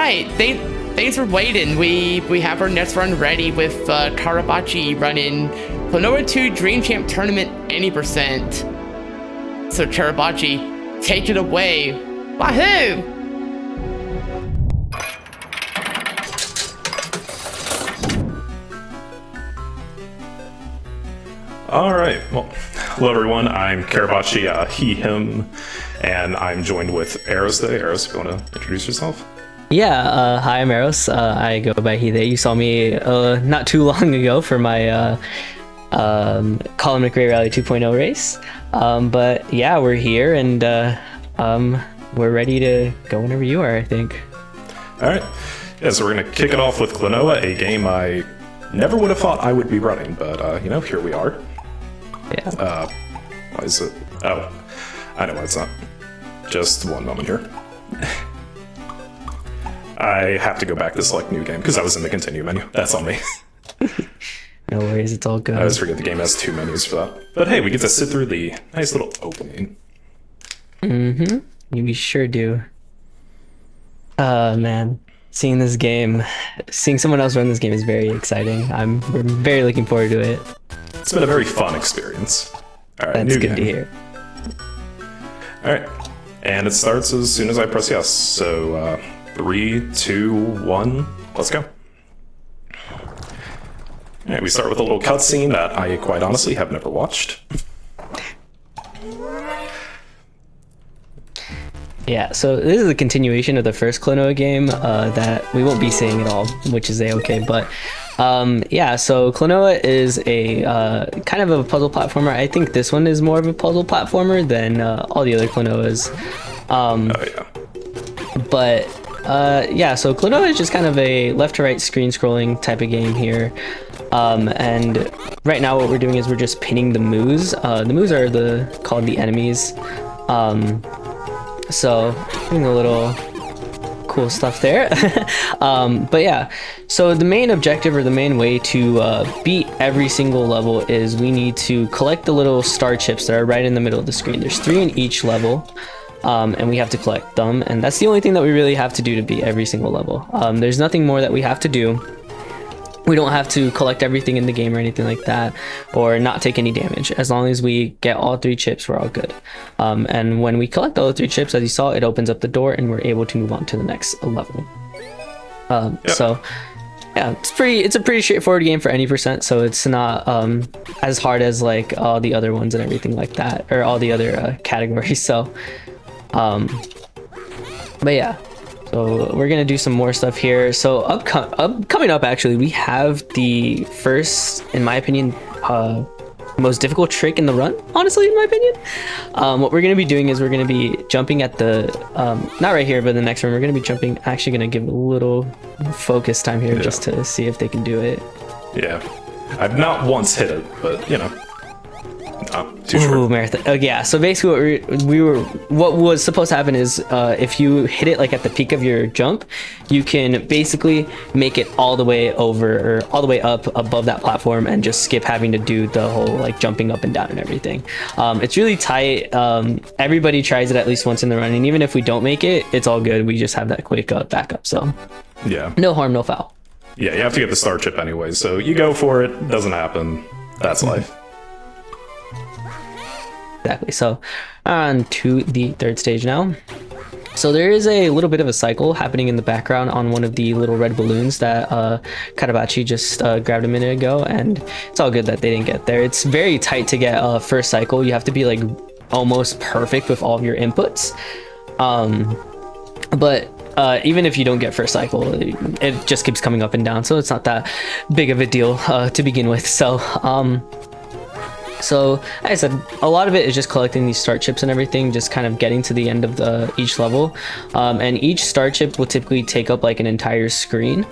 right. Thanks for waiting. We have our next run ready with Carabachi running Klonoa 2 Dream Champ Tournament 80%. So Carabachi, take it away. Wahoo! All right. Well, hello everyone. I'm Carabachi, he, him, and I'm joined with Eros today. Eros, if you want to introduce yourself? Yeah, hi, I'm Eros. I go by he, they. You saw me not too long ago for my Colin McRae Rally 2.0 race. But yeah, we're here and we're ready to go whenever you are, I think. All right. Yeah, so we're going to kick it off with Klonoa, a game I never would have thought I would be running, but here we are. Yeah. Why is it? Oh, I know why it's not. Just one moment here. I have to go back to select new game because I was in the continue menu. That's on me. No worries, it's all good. I always forget the game has two menus for that. But hey, we get to sit through the nice little opening. Mm-hmm. We sure do. Man, seeing someone else run this game is very exciting. We're very looking forward to it. It's been a very fun experience. All right, that's good to hear. All right, and it starts as soon as I press yes. So 3, 2, 1, let's go. All right, we start with a little cutscene that I quite honestly have never watched. Yeah, so this is a continuation of the first Klonoa game that we won't be seeing at all, which is a-okay, but yeah, so Klonoa is a kind of a puzzle platformer. I think this one is more of a puzzle platformer than all the other Klonoas. Oh yeah. But yeah, so Klonoa is just kind of a left to right screen scrolling type of game here. And right now what we're doing is we're just pinning the moos. The moos are called the enemies. So doing a little cool stuff there. But yeah, so the main objective or the main way to beat every single level is we need to collect the little star chips that are right in the middle of the screen. There's 3 in each level. And we have to collect them, and that's the only thing that we really have to do to beat every single level. There's nothing more that we have to do. We don't have to collect everything in the game or anything like that, or not take any damage. As long as we get all 3 chips, we're all good. And when we collect all the 3 chips, as you saw, it opens up the door and we're able to move on to the next level. Yep. So yeah, it's a pretty straightforward game for any percent, so it's not as hard as like all the other ones and everything like that, or all the other categories. So but yeah, so we're gonna do some more stuff here. So coming up actually, we have the first, in my opinion, most difficult trick in the run, honestly, in my opinion. What we're gonna be doing is we're gonna be jumping at the not right here, but the next one we're gonna be jumping. Actually gonna give a little focus time here, just to see if they can do it. Yeah, I've not once hit it, but Ooh, marathon. Oh yeah, so basically what was supposed to happen is if you hit it like at the peak of your jump, you can basically make it all the way over or all the way up above that platform and just skip having to do the whole like jumping up and down and everything. It's really tight. Everybody tries it at least once in the run, and even if we don't make it, it's all good. We just have that quick backup, so yeah, no harm, no foul. Yeah, you have to get the star chip anyway, so you go for it. Doesn't happen. That's life. Exactly. So on to the 3rd stage now. So there is a little bit of a cycle happening in the background on one of the little red balloons that Carabachi just grabbed a minute ago, and it's all good that they didn't get there. It's very tight to get first cycle. You have to be like almost perfect with all of your inputs. But even if you don't get first cycle, it just keeps coming up and down, so it's not that big of a deal to begin with. So like I said, a lot of it is just collecting these star chips and everything, just kind of getting to the end of each level. And each star chip will typically take up like an entire screen.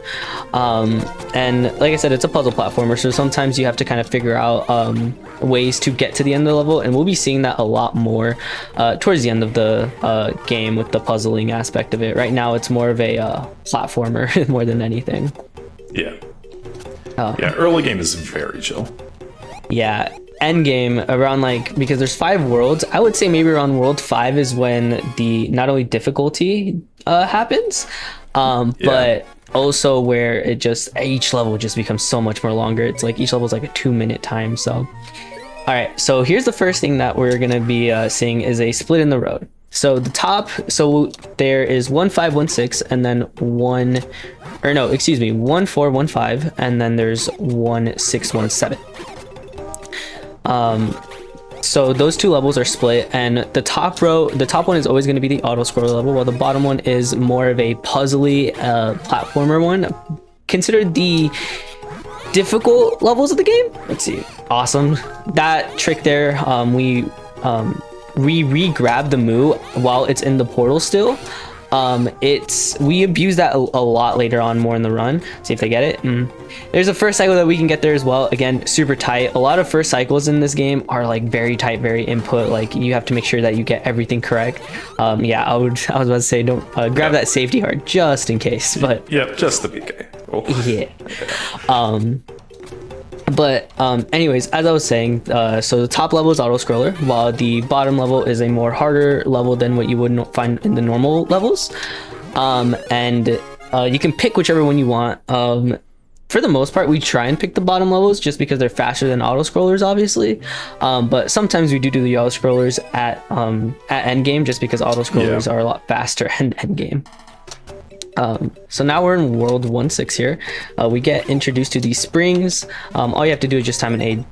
And like I said, it's a puzzle platformer, so sometimes you have to kind of figure out ways to get to the end of the level, and we'll be seeing that a lot more towards the end of the game with the puzzling aspect of it. Right now it's more of a platformer more than anything. Yeah. Yeah, early game is very chill. Yeah, end game around because there's 5 worlds, I would say maybe around world 5 is when the not only difficulty happens, But also where it just each level just becomes so much more longer. It's like each level is like a 2-minute time. So all right, so here's the first thing that we're gonna be seeing is a split in the road. So the top, so there is 1 5 1 6, and then 1 4 1 5, and then there's 1 6 1 7. So those two levels are split, and the top one is always going to be the auto scroller level, while the bottom one is more of a puzzly platformer one, considered the difficult levels of the game. Let's see. Awesome. That trick there, we re-grab the Moo while it's in the portal still. We abuse that a lot later on, more in the run. See if they get it. There's a first cycle that we can get there as well. Again, super tight. A lot of first cycles in this game are like very tight, very input. Like you have to make sure that you get everything correct. Yeah, I was about to say don't grab that safety heart just in case. But yep, just to be careful. Yeah. But anyways, as I was saying, so the top level is auto scroller, while the bottom level is a more harder level than what you would find in the normal levels. And you can pick whichever one you want. For the most part, we try and pick the bottom levels just because they're faster than auto scrollers, obviously. But sometimes we do the auto scrollers at end game, just because auto scrollers are a lot faster at end game. So now we're in world 1-6 here. We get introduced to these springs. All you have to do is just time an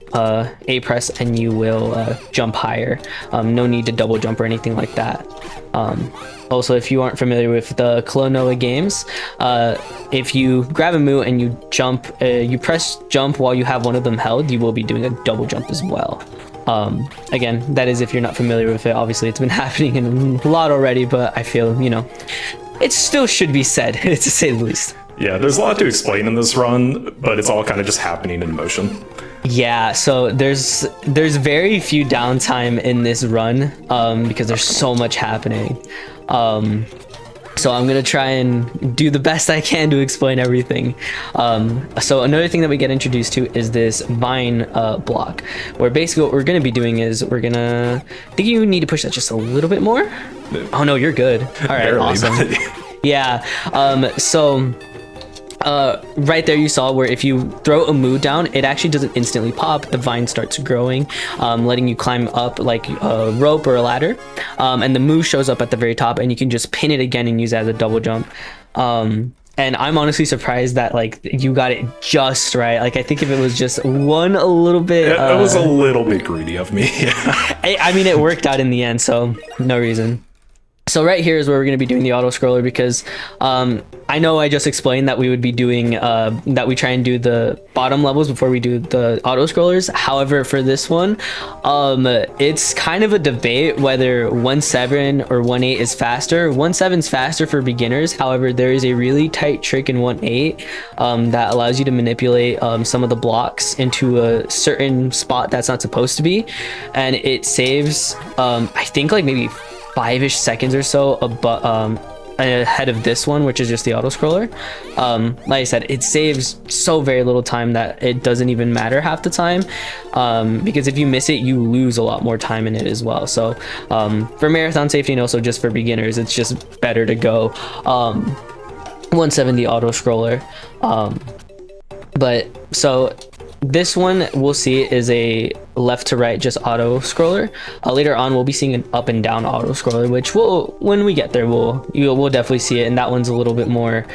A press and you will jump higher. No need to double jump or anything like that. Also, if you aren't familiar with the Klonoa games, if you grab a Moo and you jump, you press jump while you have one of them held, you will be doing a double jump as well. Again, that is if you're not familiar with it. Obviously, it's been happening in a lot already, but I feel, it still should be said, to say the least. Yeah, there's a lot to explain in this run, but it's all kind of just happening in motion. Yeah, so there's very few downtime in this run, because there's so much happening. So I'm gonna try and do the best I can to explain everything. So another thing that we get introduced to is this vine block, where basically what we're gonna be doing is I think you need to push that just a little bit more. Oh no, you're good. All right, barely, awesome. Yeah. So right there you saw where if you throw a Moo down, it actually doesn't instantly pop. The vine starts growing, letting you climb up like a rope or a ladder, and the Moo shows up at the very top, and you can just pin it again and use it as a double jump. And I'm honestly surprised that like you got it just right. Like I think if it was just a little bit, it was a little bit greedy of me. I mean, it worked out in the end, so no reason. So right here is where we're going to be doing the auto scroller, because I know I just explained that we would be doing that we try and do the bottom levels before we do the auto scrollers. However, for this one, it's kind of a debate whether 1.7 or 1.8 is faster. 1.7 is faster for beginners. However, there is a really tight trick in 1.8 that allows you to manipulate some of the blocks into a certain spot that's not supposed to be, and it saves I think like maybe 5-ish seconds or so ahead of this one, which is just the auto scroller. Like I said, it saves so very little time that it doesn't even matter half the time, because if you miss it, you lose a lot more time in it as well. So for marathon safety and also just for beginners, it's just better to go 170 auto scroller. But so this one we'll see is a left to right just auto scroller. Later on we'll be seeing an up and down auto scroller, which when we get there we'll definitely see it, and that one's a little bit more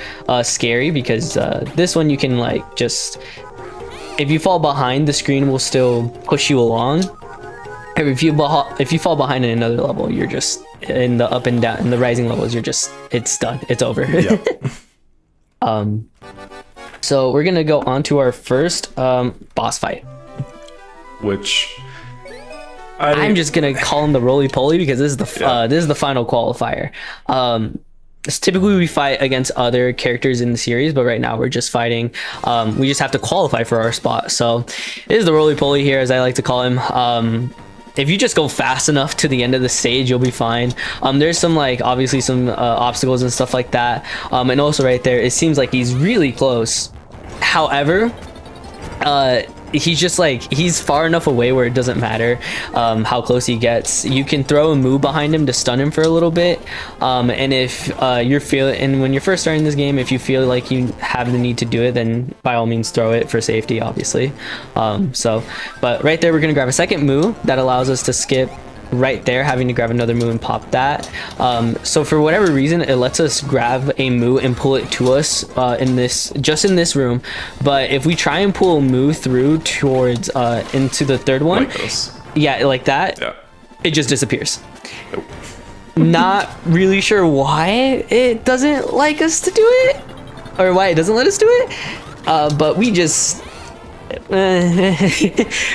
scary, because this one you can like just, if you fall behind, the screen will still push you along. If you fall behind in another level, you're just in the up and down, in the rising levels, it's done, it's over. Yep. So we're gonna go on to our first boss fight, which I'm just gonna call him the roly poly, because this is the final qualifier. Typically we fight against other characters in the series, but right now we're just fighting. We just have to qualify for our spot. So this is the roly poly here, as I like to call him. If you just go fast enough to the end of the stage, you'll be fine. There's some obviously some obstacles and stuff like that. And also right there, it seems like he's really close. However, he's just like, he's far enough away where it doesn't matter how close he gets. You can throw a Moo behind him to stun him for a little bit, and if when you're first starting this game, if you feel like you have the need to do it, then by all means throw it for safety, obviously. But right there, we're gonna grab a second Moo that allows us to skip right there, having to grab another Moo and pop that. So for whatever reason, it lets us grab a Moo and pull it to us in this room. But if we try and pull a Moo through towards into the third one, Like this. yeah, like that, Yeah. it just disappears. Nope. Not really sure why it doesn't like us to do it, or why it doesn't let us do it, but we just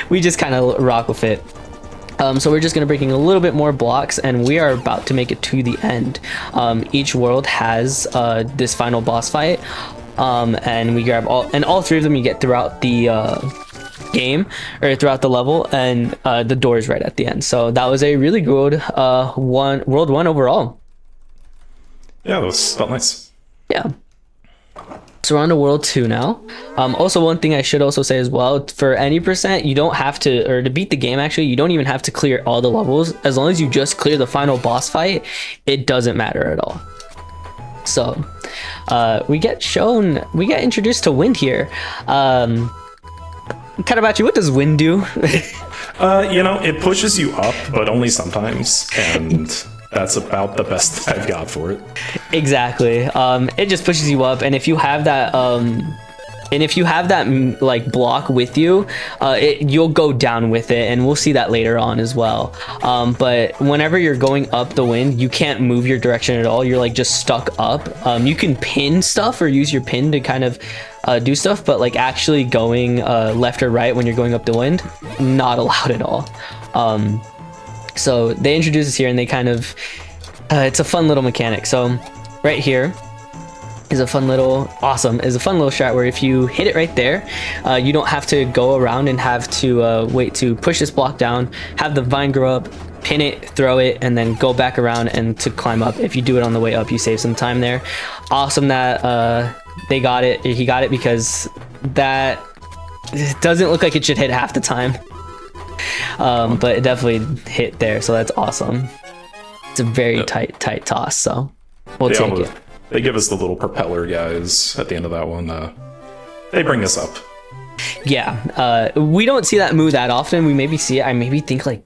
we just kind of rock with it. So we're just going to break in a little bit more blocks, and we are about to make it to the end. Each world has this final boss fight, and we grab all three of them you get throughout the game, or throughout the level, and the door is right at the end. So that was a really good world 1 overall. Yeah, that felt nice. Yeah. So we're on to world 2 now. Also, one thing I should also say as well, for any percent, you don't have to, or to beat the game actually, you don't even have to clear all the levels. As long as you just clear the final boss fight, it doesn't matter at all. So we get introduced to wind here. Carabachi, what does wind do? It pushes you up, but only sometimes, and that's about the best I've got for it. Exactly. It just pushes you up, and if you have that like block with you, you'll go down with it, and we'll see that later on as well. But whenever you're going up the wind, you can't move your direction at all. You're like just stuck up. You can pin stuff or use your pin to kind of do stuff, but like actually going left or right when you're going up the wind, not allowed at all. So they introduce us here, and they kind of it's a fun little mechanic. So right here is a fun little strat where if you hit it right there, you don't have to go around and have to wait to push this block down, have the vine grow up, pin it, throw it, and then go back around and to climb up. If you do it on the way up, you save some time there. Awesome that he got it because that doesn't look like it should hit half the time. But it definitely hit there, so that's awesome. It's a very tight toss, so we'll take it. They give us the little propeller guys at the end of that one. They bring us up. Yeah, we don't see that move that often. We maybe see it, I maybe think like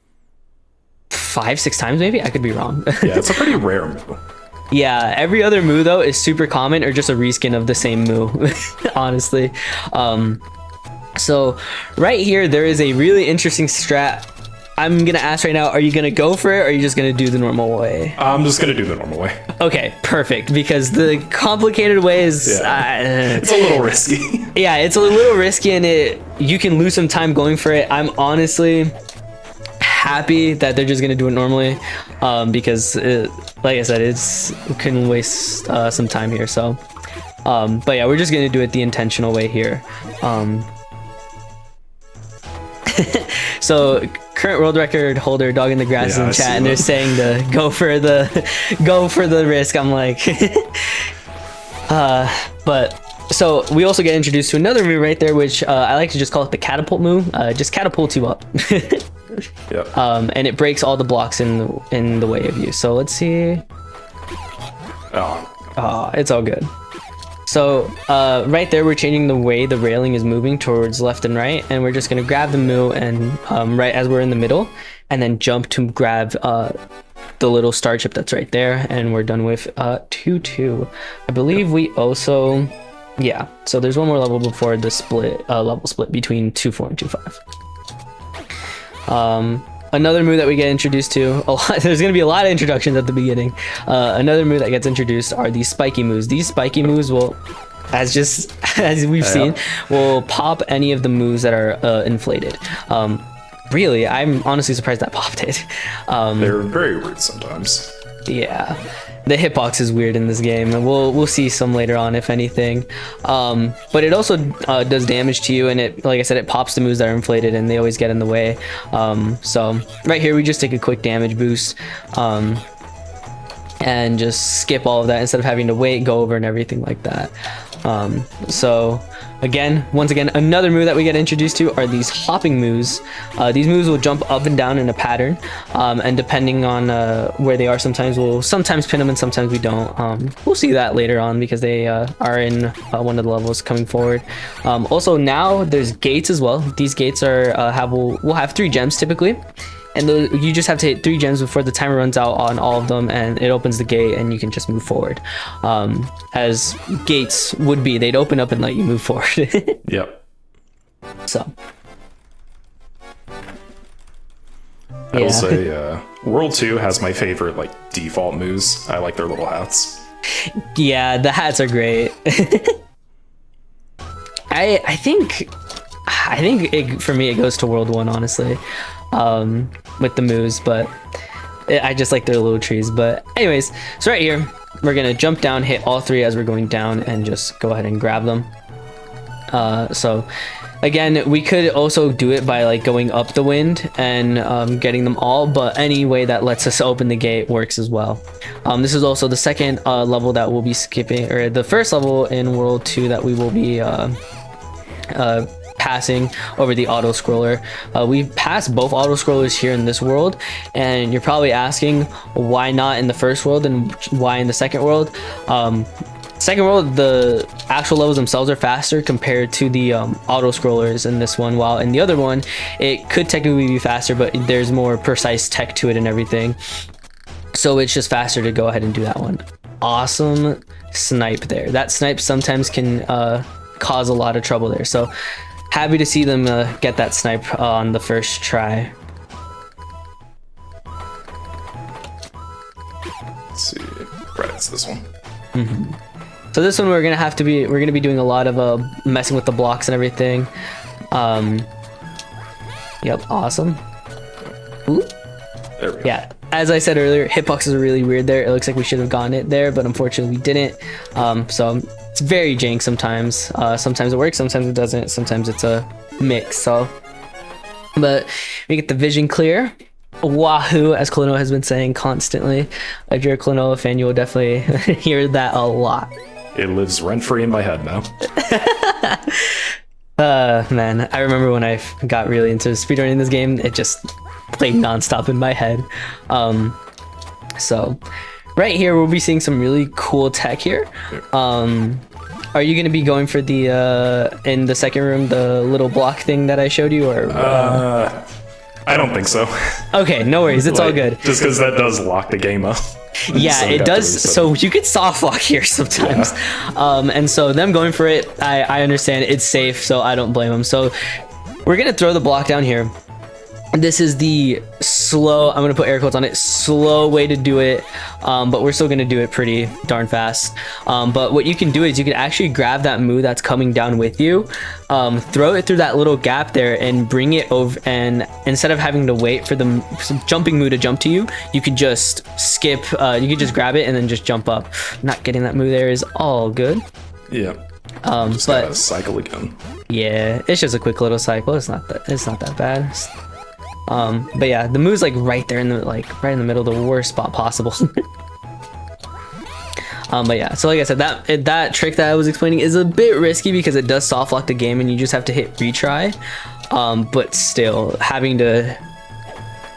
5-6 times maybe. I could be wrong. Yeah, it's a pretty rare move. Yeah, every other move though is super common or just a reskin of the same move, honestly. So right here, there is a really interesting strat. I'm gonna ask right now, are you gonna go for it, or are you just gonna do the normal way? I'm just gonna do the normal way. Okay, perfect, because the complicated way is... it's a little risky. Yeah, it's a little risky, and you can lose some time going for it. I'm honestly happy that they're just gonna do it normally, because like I said, it can waste some time here. So but yeah, we're just gonna do it the intentional way here. So current world record holder Dog in the Grass is in chat, and they're saying to go for the risk. I'm like but so we also get introduced to another move right there, which I like to just call it the catapult move. Just catapults you up. Yep. And it breaks all the blocks in the way of you. So let's see. Oh, it's all good. So right there, we're changing the way the railing is moving towards left and right, and we're just gonna grab the Moo and right as we're in the middle, and then jump to grab the little star chip that's right there, and we're done with 2-2. I believe we also, yeah. So there's one more level before the level split between 2-4 and 2-5. Another move that we get introduced to, there's going to be a lot of introductions at the beginning. Another move that gets introduced are these spiky moves. These spiky moves will, as we've seen, will pop any of the moves that are inflated. Really, I'm honestly surprised that popped it. They're very weird sometimes. Yeah, the hitbox is weird in this game, and we'll see some later on, if anything. But it also does damage to you, and it, like I said, it pops the moves that are inflated, and they always get in the way. So right here, we just take a quick damage boost, and just skip all of that instead of having to wait, go over, and everything like that. So Once again, another move that we get introduced to are these hopping moves. These moves will jump up and down in a pattern, and depending on where they are, we'll sometimes pin them and sometimes we don't. We'll see that later on because they are in one of the levels coming forward. Also, now there's gates as well. These gates are will have 3 gems typically. And you just have to hit 3 gems before the timer runs out on all of them, and it opens the gate, and you can just move forward. As gates would be, they'd open up and let you move forward. Yep. So. I will say, World 2 has my favorite like default moves. I like their little hats. Yeah, the hats are great. I think for me it goes to World 1, honestly. With the moves, but I just like their little trees. But anyways, so right here we're gonna jump down, hit all 3 as we're going down, and just go ahead and grab them. So again, we could also do it by like going up the wind and getting them all, but any way that lets us open the gate works as well. This is also the second level that we'll be skipping, or the first level in World 2 that we will be passing over the auto scroller. We passed both auto scrollers here in this world, and you're probably asking why not in the first world and why in the second world. Second world, the actual levels themselves are faster compared to the auto scrollers in this one, while in the other one it could technically be faster, but there's more precise tech to it and everything, so it's just faster to go ahead and do that one. Awesome snipe there. That snipe sometimes can cause a lot of trouble there, so happy to see them get that snipe on the first try. Let's see. Right, it's this one. So this one we're gonna be doing a lot of messing with the blocks and everything. Yep, awesome. Ooh. There we go. Yeah, as I said earlier, hitboxes are really weird there. It looks like we should have gotten it there, but unfortunately we didn't. So it's very jank sometimes. Sometimes it works, sometimes it doesn't, sometimes it's a mix. So, but we get the vision clear. Wahoo, as Klonoa has been saying constantly. If you're a Klonoa fan, you will definitely hear that a lot. It lives rent-free in my head now. Man, I remember when I got really into speedrunning this game, it just played nonstop in my head. So right here we'll be seeing some really cool tech here. Are you gonna be going for the in the second room, the little block thing that I showed you, or I don't think so. Okay, no worries, it's all good. Just because that does lock the game up. Yeah, So it does. So you get soft lock here sometimes. Yeah. And so them going for it, I understand it's safe, so I don't blame them. So we're gonna throw the block down here. This is the slow, I'm gonna put air quotes on it, slow way to do it, but we're still gonna do it pretty darn fast. But what you can do is you can actually grab that move that's coming down with you, throw it through that little gap there and bring it over, and instead of having to wait for the jumping move to jump to you, you can just skip, you can just grab it and then just jump up. Not getting that move there is all good. Yeah. Just But gotta cycle again. yeah, it's just a quick little cycle. It's not that bad. But yeah, the move's like right there in the right in the middle, the worst spot possible. But yeah, so like I said, that trick that I was explaining is a bit risky because it does soft lock the game and you just have to hit retry. But still, having to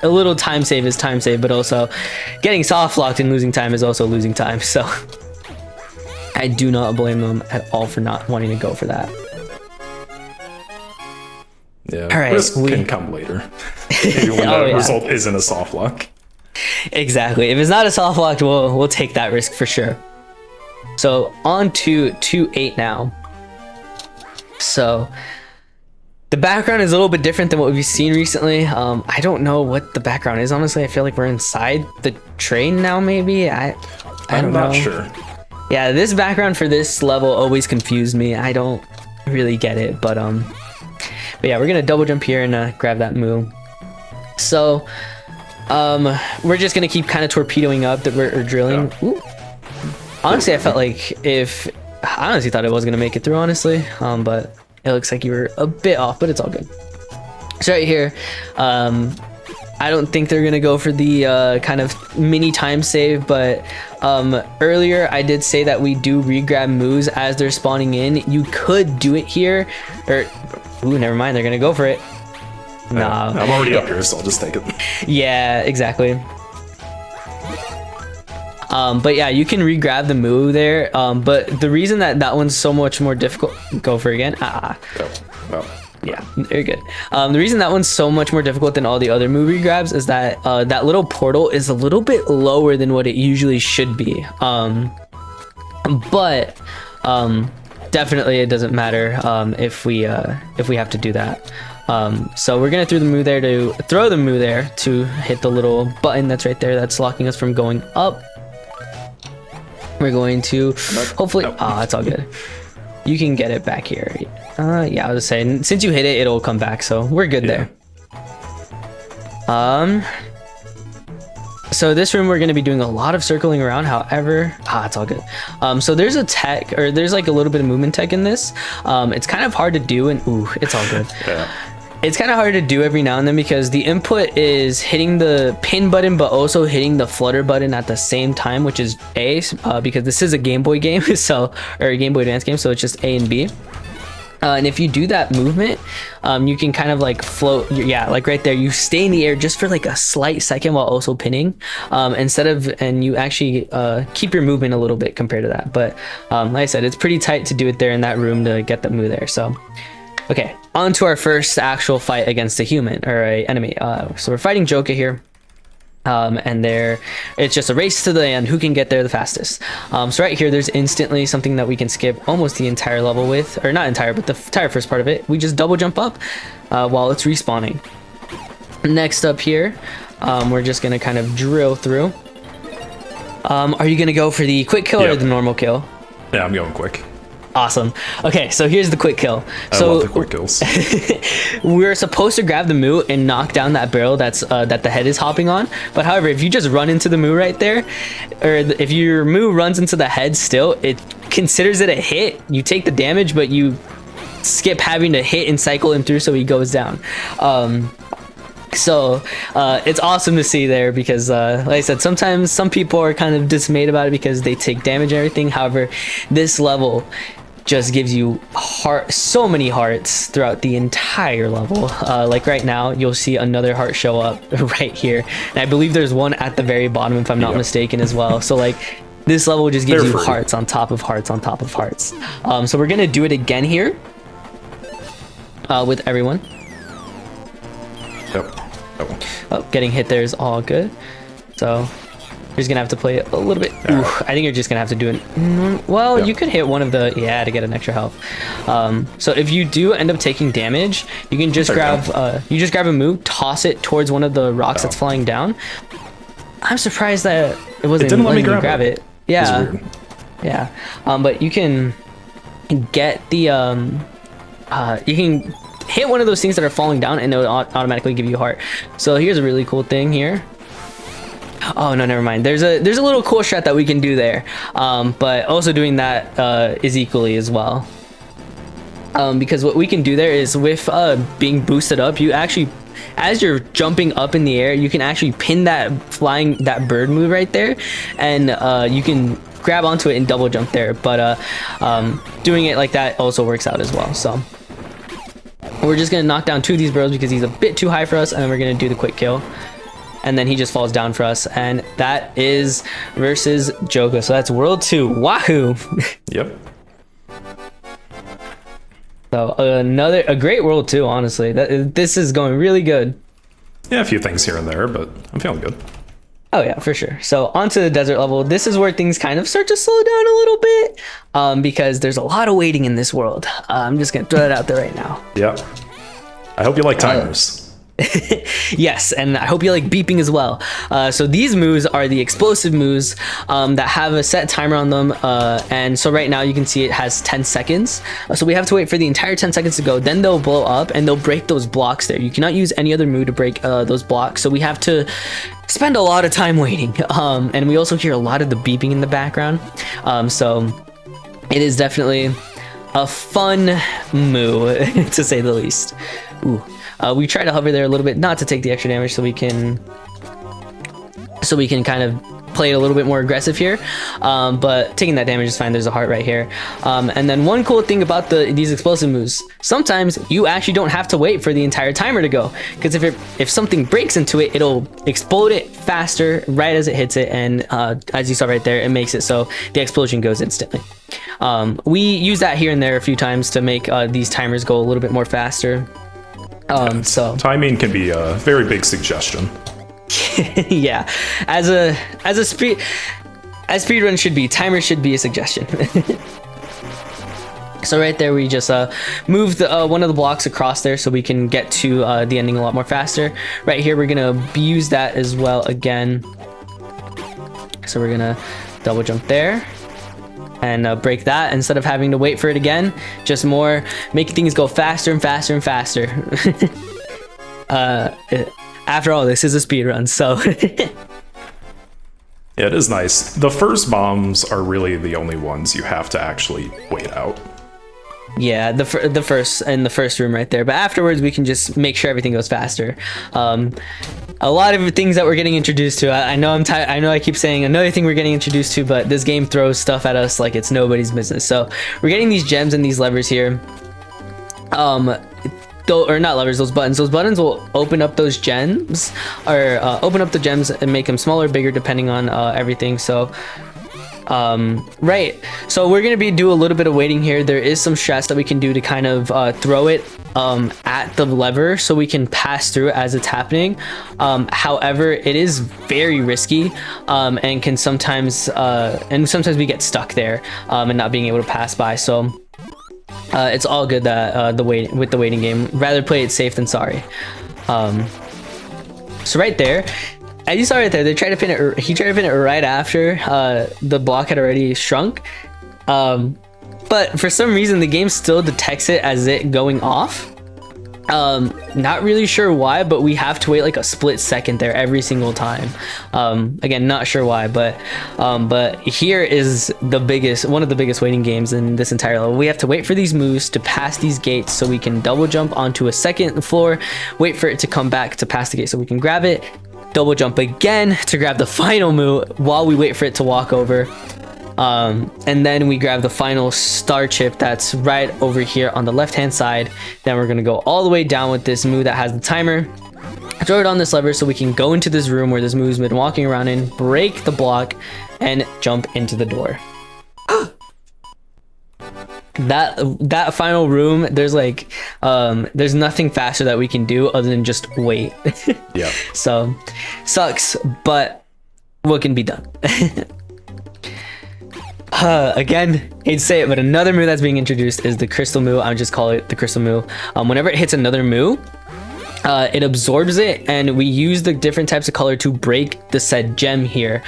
a little time save is time save, but also getting soft locked and losing time is also losing time. So I do not blame them at all for not wanting to go for that. Yeah, All right, risk can come later. Maybe when the result isn't a soft lock. Exactly. If it's not a soft lock, we'll take that risk for sure. So on to 2-8 now. So the background is a little bit different than what we've seen recently. I don't know what the background is, honestly. I feel like we're inside the train now, maybe. I don't know. I'm not sure. Yeah, this background for this level always confused me. I don't really get it, but yeah, we're gonna double jump here and grab that move. So we're just gonna keep kind of torpedoing up that we're drilling. Ooh. Honestly, I felt like I honestly thought I was gonna make it through, honestly, but it looks like you were a bit off, but it's all good. So right here, I don't think they're gonna go for the kind of mini time save, but earlier I did say that we do regrab moves as they're spawning in. You could do it here, or ooh, never mind, they're gonna go for it. Nah, I'm already up here, so I'll just take it. Yeah, exactly. But yeah, you can re-grab the move there. But the reason that one's so much more difficult, go for it again. Oh, well. Yeah, very good. The reason that one's so much more difficult than all the other move re-grabs is that that little portal is a little bit lower than what it usually should be. But definitely it doesn't matter if we have to do that. So we're gonna throw the move there to hit the little button that's right there that's locking us from going up. We're going to hopefully it's all good. You can get it back here. Yeah, I was saying, since you hit it, it'll come back, so we're good there. So this room we're going to be doing a lot of circling around. However, it's all good. So there's a tech, or there's like a little bit of movement tech in this. It's kind of hard to do, and it's all good. Yeah. It's kind of hard to do every now and then because the input is hitting the pin button but also hitting the flutter button at the same time, which is A, because this is a Game Boy game, or a Game Boy Advance game, so it's just A and B. And if you do that movement, you can kind of like float, like right there, you stay in the air just for like a slight second while also pinning, and you actually keep your movement a little bit compared to that. But like I said, it's pretty tight to do it there in that room to get the move there. So okay, on to our first actual fight against a human or a enemy. So we're fighting Joka here. And it's just a race to the end, who can get there the fastest. So right here, there's instantly something that we can skip almost the entire level with, or not entire, but the entire first part of it. We just double jump up while it's respawning. Next up here, we're just gonna kind of drill through. Are you gonna go for the quick kill or the normal kill? Yeah, I'm going quick. Awesome. Okay, so here's the quick kill. I love the quick kills. We're supposed to grab the moo and knock down that barrel that the head is hopping on. But however, if you just run into the moo right there, or if your moo runs into the head still, it considers it a hit. You take the damage, but you skip having to hit and cycle him through so he goes down. So it's awesome to see there because like I said, sometimes some people are kind of dismayed about it because they take damage and everything. However, this level just gives you so many hearts throughout the entire level. Like right now, you'll see another heart show up right here, and I believe there's one at the very bottom if I'm not mistaken as well. So like this level just gives you hearts on top of hearts on top of hearts. So we're gonna do it again here with everyone. Yep. Oh, getting hit there is all good. So you're just gonna have to play it a little bit. Ooh, I think you're just gonna have to do it. Well, you could hit one of the to get an extra health. So if you do end up taking damage, you can just grab a move, toss it towards one of the rocks that's flying down. I'm surprised that it wasn't didn't let me grab it. Yeah, yeah. But you can get the you can hit one of those things that are falling down and it'll automatically give you a heart. So here's a really cool thing here. Oh no, never mind. There's a little cool strat that we can do there, but also doing that is equally as well. Because what we can do there is with being boosted up, you actually, as you're jumping up in the air, you can actually pin that bird move right there, and you can grab onto it and double jump there. But doing it like that also works out as well. So we're just gonna knock down two of these birds because he's a bit too high for us, and then we're gonna do the quick kill. And then he just falls down for us, and that is versus Joka. So that's World 2. Wahoo! Yep. So a great World 2, honestly. This is going really good. Yeah, a few things here and there, but I'm feeling good. Oh yeah, for sure. So onto the desert level. This is where things kind of start to slow down a little bit, because there's a lot of waiting in this world. I'm just gonna throw that out there right now. Yeah. I hope you like timers. Yes, and I hope you like beeping as well. So these moves are the explosive moves that have a set timer on them, and so right now you can see it has 10 seconds. So we have to wait for the entire 10 seconds to go, then they'll blow up and they'll break those blocks there. You cannot use any other move to break those blocks, so we have to spend a lot of time waiting. And we also hear a lot of the beeping in the background, so it is definitely a fun move to say the least. Ooh. We try to hover there a little bit, not to take the extra damage, so we can kind of play it a little bit more aggressive here, but taking that damage is fine. There's a heart right here, and then one cool thing about these explosive moves, sometimes you actually don't have to wait for the entire timer to go, because if something breaks into it, it'll explode it faster right as it hits it, and as you saw right there, it makes it so the explosion goes instantly. We use that here and there a few times to make these timers go a little bit more faster. So timing can be a very big suggestion. yeah, as speedrun should be, timers should be a suggestion. So right there, we just move one of the blocks across there so we can get to the ending a lot more faster. Right here, we're gonna use that as well again. So we're gonna double jump there and break that instead of having to wait for it again. Just more making things go faster and faster and faster. After all, this is a speedrun, so yeah, it is nice. The first bombs are really the only ones you have to actually wait out. Yeah, the first in the first room right there, but afterwards we can just make sure everything goes faster. A lot of things that we're getting introduced to. I know I know I keep saying another thing we're getting introduced to, but this game throws stuff at us like it's nobody's business. So we're getting these gems and these levers here. Or not levers, those buttons. Those buttons will open up those gems, or open up the gems and make them smaller, bigger, depending on everything. So right, so we're gonna do a little bit of waiting here. There is some strats that we can do to kind of throw it at the lever so we can pass through it as it's happening. However, it is very risky, and can sometimes we get stuck there and not being able to pass by. So it's all good that the waiting game, rather play it safe than sorry. So right there, as you saw right there, he tried to pin it right after the block had already shrunk, but for some reason the game still detects it as it going off. Not really sure why, but we have to wait like a split second there every single time. Again, not sure why, but here is one of the biggest waiting games in this entire level. We have to wait for these moves to pass these gates so we can double jump onto a second floor, wait for it to come back to pass the gate so we can grab it, double jump again to grab the final move while we wait for it to walk over. And then we grab the final star chip that's right over here on the left hand side. Then we're gonna go all the way down with this move that has the timer, throw it on this lever so we can go into this room where this move's been walking around in, break the block, and jump into the door. That final room, there's like there's nothing faster that we can do other than just wait. Yeah. So sucks, but what can be done? Again, hate to say it, but another move that's being introduced is the crystal move. I'll just call it the crystal move. Whenever it hits another move, it absorbs it, and we use the different types of color to break the said gem here.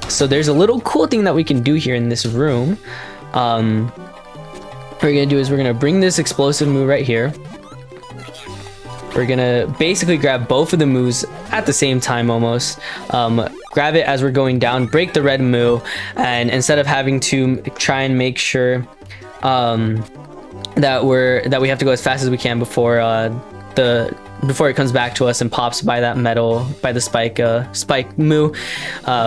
So there's a little cool thing that we can do here in this room. What we're gonna do is we're gonna bring this explosive move right here. We're gonna basically grab both of the moves at the same time almost. Grab it as we're going down, break the red move, and instead of having to try and make sure that we have to go as fast as we can before it comes back to us and pops by that metal, by the spike moo,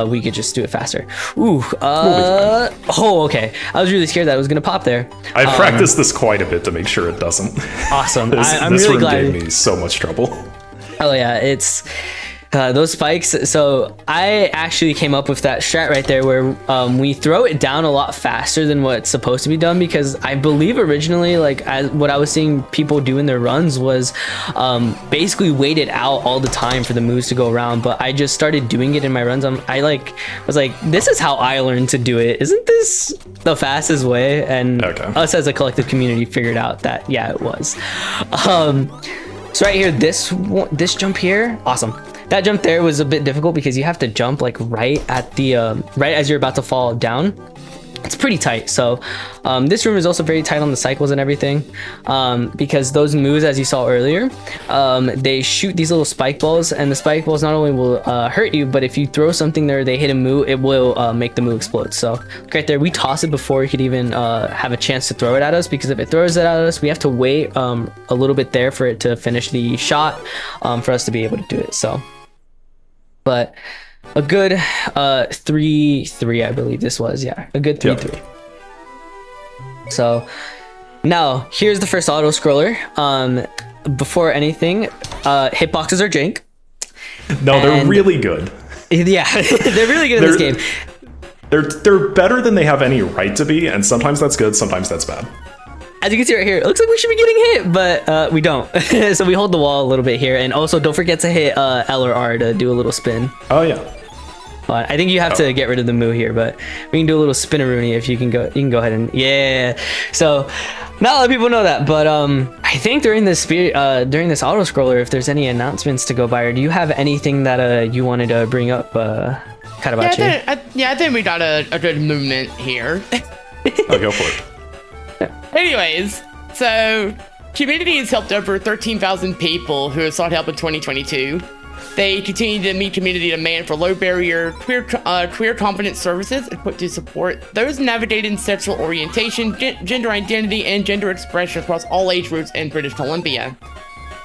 we could just do it faster. Ooh, oh, okay. I was really scared that it was gonna pop there. I've practiced this quite a bit to make sure it doesn't. Awesome. I'm this really room glad. gave me so much trouble. Oh yeah, it's those spikes. So I actually came up with that strat right there where we throw it down a lot faster than what's supposed to be done, because I believe originally, like, what I was seeing people do in their runs was basically wait it out all the time for the moves to go around, but I just started doing it in my runs. I was like, this is how I learned to do it. Isn't this the fastest way? And us as a collective community figured out that, yeah, it was. So right here, this jump here, awesome. That jump there was a bit difficult because you have to jump like right at the right as you're about to fall down. it's pretty tight. So this room is also very tight on the cycles and everything, because those moves, as you saw earlier, they shoot these little spike balls, and the spike balls not only will hurt you, but if you throw something there, they hit a move, it will make the move explode. So right there, we toss it before it could even have a chance to throw it at us, because if it throws it at us, we have to wait a little bit there for it to finish the shot, for us to be able to do it. So, but a good 3-3, I believe this was. Yeah, a good 3-3. Yep. So now here's the first auto scroller. Before anything, hitboxes are jank. No, they're really good. Yeah, they're really good in this game. They're better than they have any right to be, and sometimes that's good, sometimes that's bad. As you can see right here, it looks like we should be getting hit, but we don't. So we hold the wall a little bit here, and also don't forget to hit L or R to do a little spin. Oh yeah. But I think you have to get rid of the moo here, but we can do a little spinneroonie if you can go. You can go ahead and So not a lot of people know that, but I think during this auto scroller, if there's any announcements to go by, or do you have anything that you wanted to bring up, Carabachi? I think we got a good movement here. I'll go for it. Anyways, so QMUNITY has helped over 13,000 people who have sought help in 2022. They continue to meet community demand for low barrier, queer confidence services equipped to support those navigating sexual orientation, gender identity, and gender expression across all age groups in British Columbia.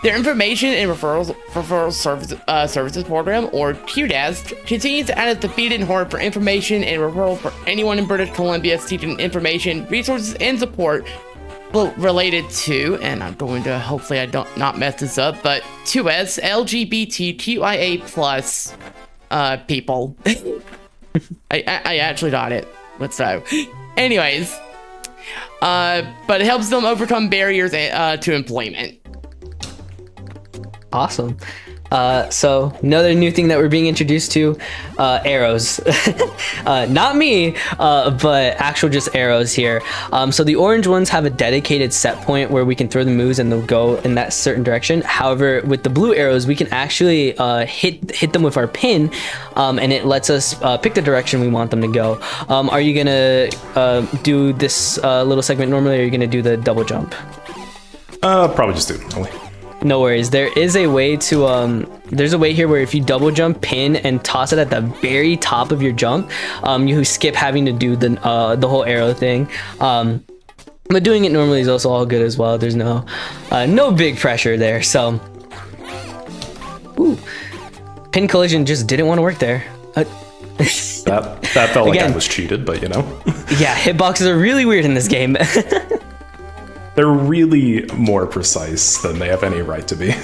Their information and referral services program, or QDAS, continues to add up the beating heart for information and referral for anyone in British Columbia seeking information, resources, and support related to, and I'm going to, hopefully I don't not mess this up, but 2S LGBTQIA plus people. I actually got it. Let's go. Anyways, but it helps them overcome barriers to employment. Awesome. So another new thing that we're being introduced to, arrows. Not me, but actual just arrows here. So the orange ones have a dedicated set point where we can throw the moves and they'll go in that certain direction. However, with the blue arrows, we can actually hit them with our pin, and it lets us pick the direction we want them to go. Are you gonna do this little segment normally, or are you gonna do the double jump? Probably just do it normally. No worries. There is a way to there's a way here where if you double jump, pin, and toss it at the very top of your jump, you skip having to do the whole arrow thing. But doing it normally is also all good as well. There's no big pressure there. So, ooh, pin collision just didn't want to work there. That felt like I was cheated, but you know. Yeah, hitboxes are really weird in this game. They're really more precise than they have any right to be.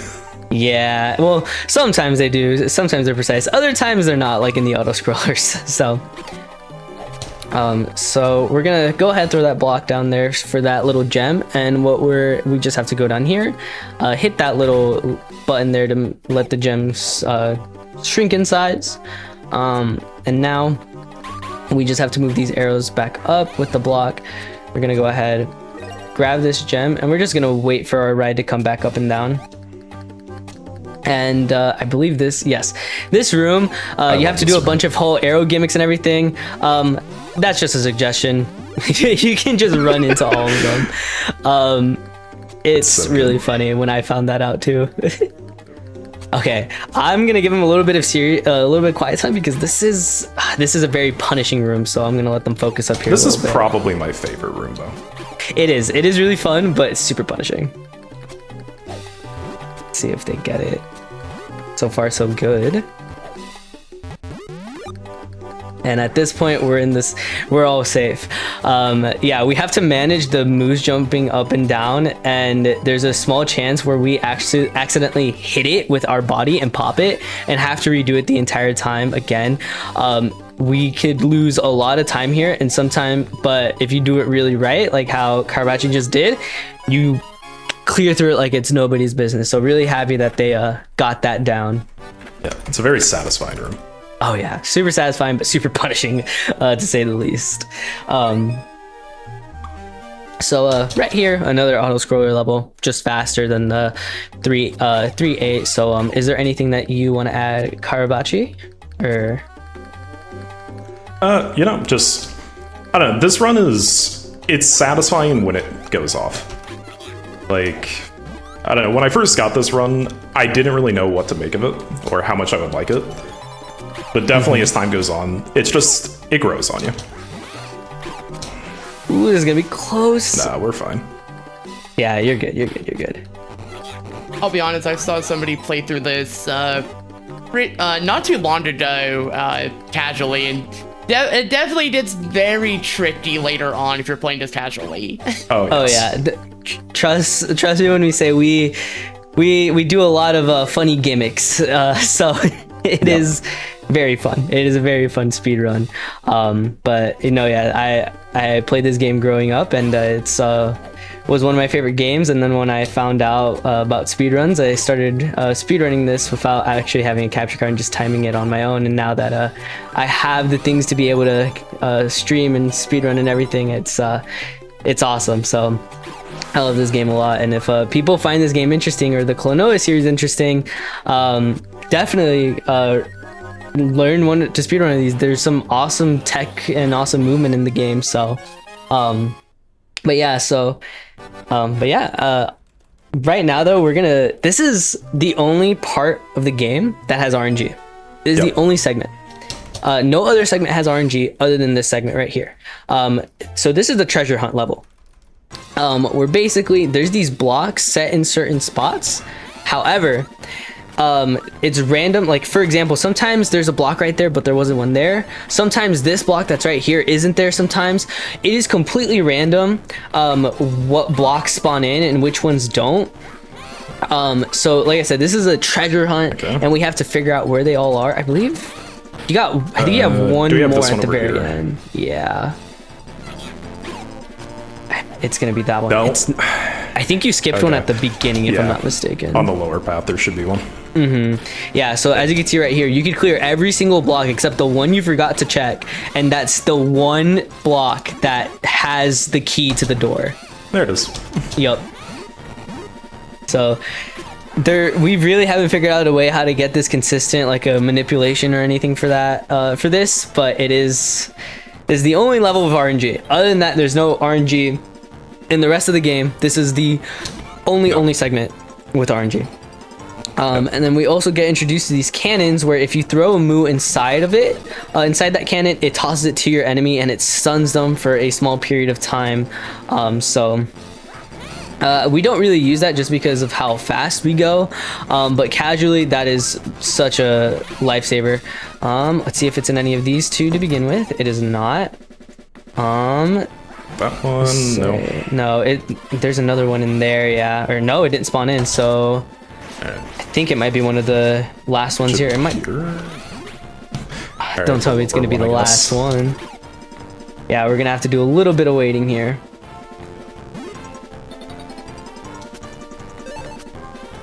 Yeah, well, sometimes they do. Sometimes they're precise. Other times they're not, like in the auto scrollers. So we're gonna go ahead and throw that block down there for that little gem, and we just have to go down here, hit that little button there to let the gems shrink in size, and now we just have to move these arrows back up with the block. We're gonna go ahead, grab this gem, and we're just gonna wait for our ride to come back up and down. And I believe this room, you have to do a bunch of whole arrow gimmicks and everything. That's just a suggestion. You can just run into all of them. It's so really funny when I found that out too. Okay, I'm gonna give him a little bit of quiet time, because this is a very punishing room. So I'm gonna let them focus up here. This is probably my favorite room, though. It is really fun, but it's super punishing. Let's see if they get it. So far, so good. And at this point, we're all safe. Yeah, we have to manage the moves jumping up and down, and there's a small chance where we actually accidentally hit it with our body and pop it and have to redo it the entire time again. We could lose a lot of time here, and but if you do it really right, like how Carabachi just did, you clear through it like it's nobody's business. So really happy that they got that down. Yeah, it's a very satisfying room. Oh yeah, super satisfying, but super punishing, to say the least. So right here, another auto scroller level, just faster than the 3.8. So is there anything that you want to add, Carabachi, or? You know, just I don't know. This run it's satisfying when it goes off. Like, I don't know. When I first got this run, I didn't really know what to make of it or how much I would like it. But definitely as time goes on, it grows on you. Ooh, this is gonna be close. Nah, we're fine. Yeah, you're good. You're good. You're good. I'll be honest, I saw somebody play through this not too long ago, casually, and it definitely gets very tricky later on if you're playing this casually. Oh, yes. Oh yeah. Trust me when we say we do a lot of funny gimmicks. So it is very fun. It is a very fun speed run. But yeah, I played this game growing up, and it's was one of my favorite games. And then when I found out about speedruns, I started speedrunning this without actually having a capture card and just timing it on my own. And now that I have the things to be able to stream and speedrun and everything, it's awesome. So I love this game a lot. And if people find this game interesting, or the Klonoa series interesting, definitely learn to speedrun these. There's some awesome tech and awesome movement in the game. So right now though, this is the only part of the game that has RNG. This is the only segment. No other segment has RNG other than this segment right here. So this is the treasure hunt level. Where basically there's these blocks set in certain spots. However, it's random. Like, for example, sometimes there's a block right there, but there wasn't one there. Sometimes this block that's right here isn't there. Sometimes it is completely random what blocks spawn in and which ones don't. So like I said, this is a treasure hunt, and we have to figure out where they all are. I believe you have one more at the very end. Yeah, it's gonna be that one. No. I think you skipped one at the beginning, if I'm not mistaken. On the lower path, there should be one. Yeah, so as you can see right here, you could clear every single block except the one you forgot to check, and that's the one block that has the key to the door. There it is. Yup. So we really haven't figured out a way how to get this consistent, like a manipulation or anything for that, for this, but this is the only level of RNG. Other than that, there's no RNG in the rest of the game. This is the only segment with RNG. And then we also get introduced to these cannons where if you throw a moo inside of it, inside that cannon, it tosses it to your enemy and it stuns them for a small period of time. We don't really use that just because of how fast we go, but casually that is such a lifesaver. Let's see if it's in any of these two to begin with. It is not. That one, no, there's another one in there, yeah. Or no, it didn't spawn in, so I think it might be one of the last ones here. It might. Don't tell me it's gonna be the last one. Yeah, we're gonna have to do a little bit of waiting here.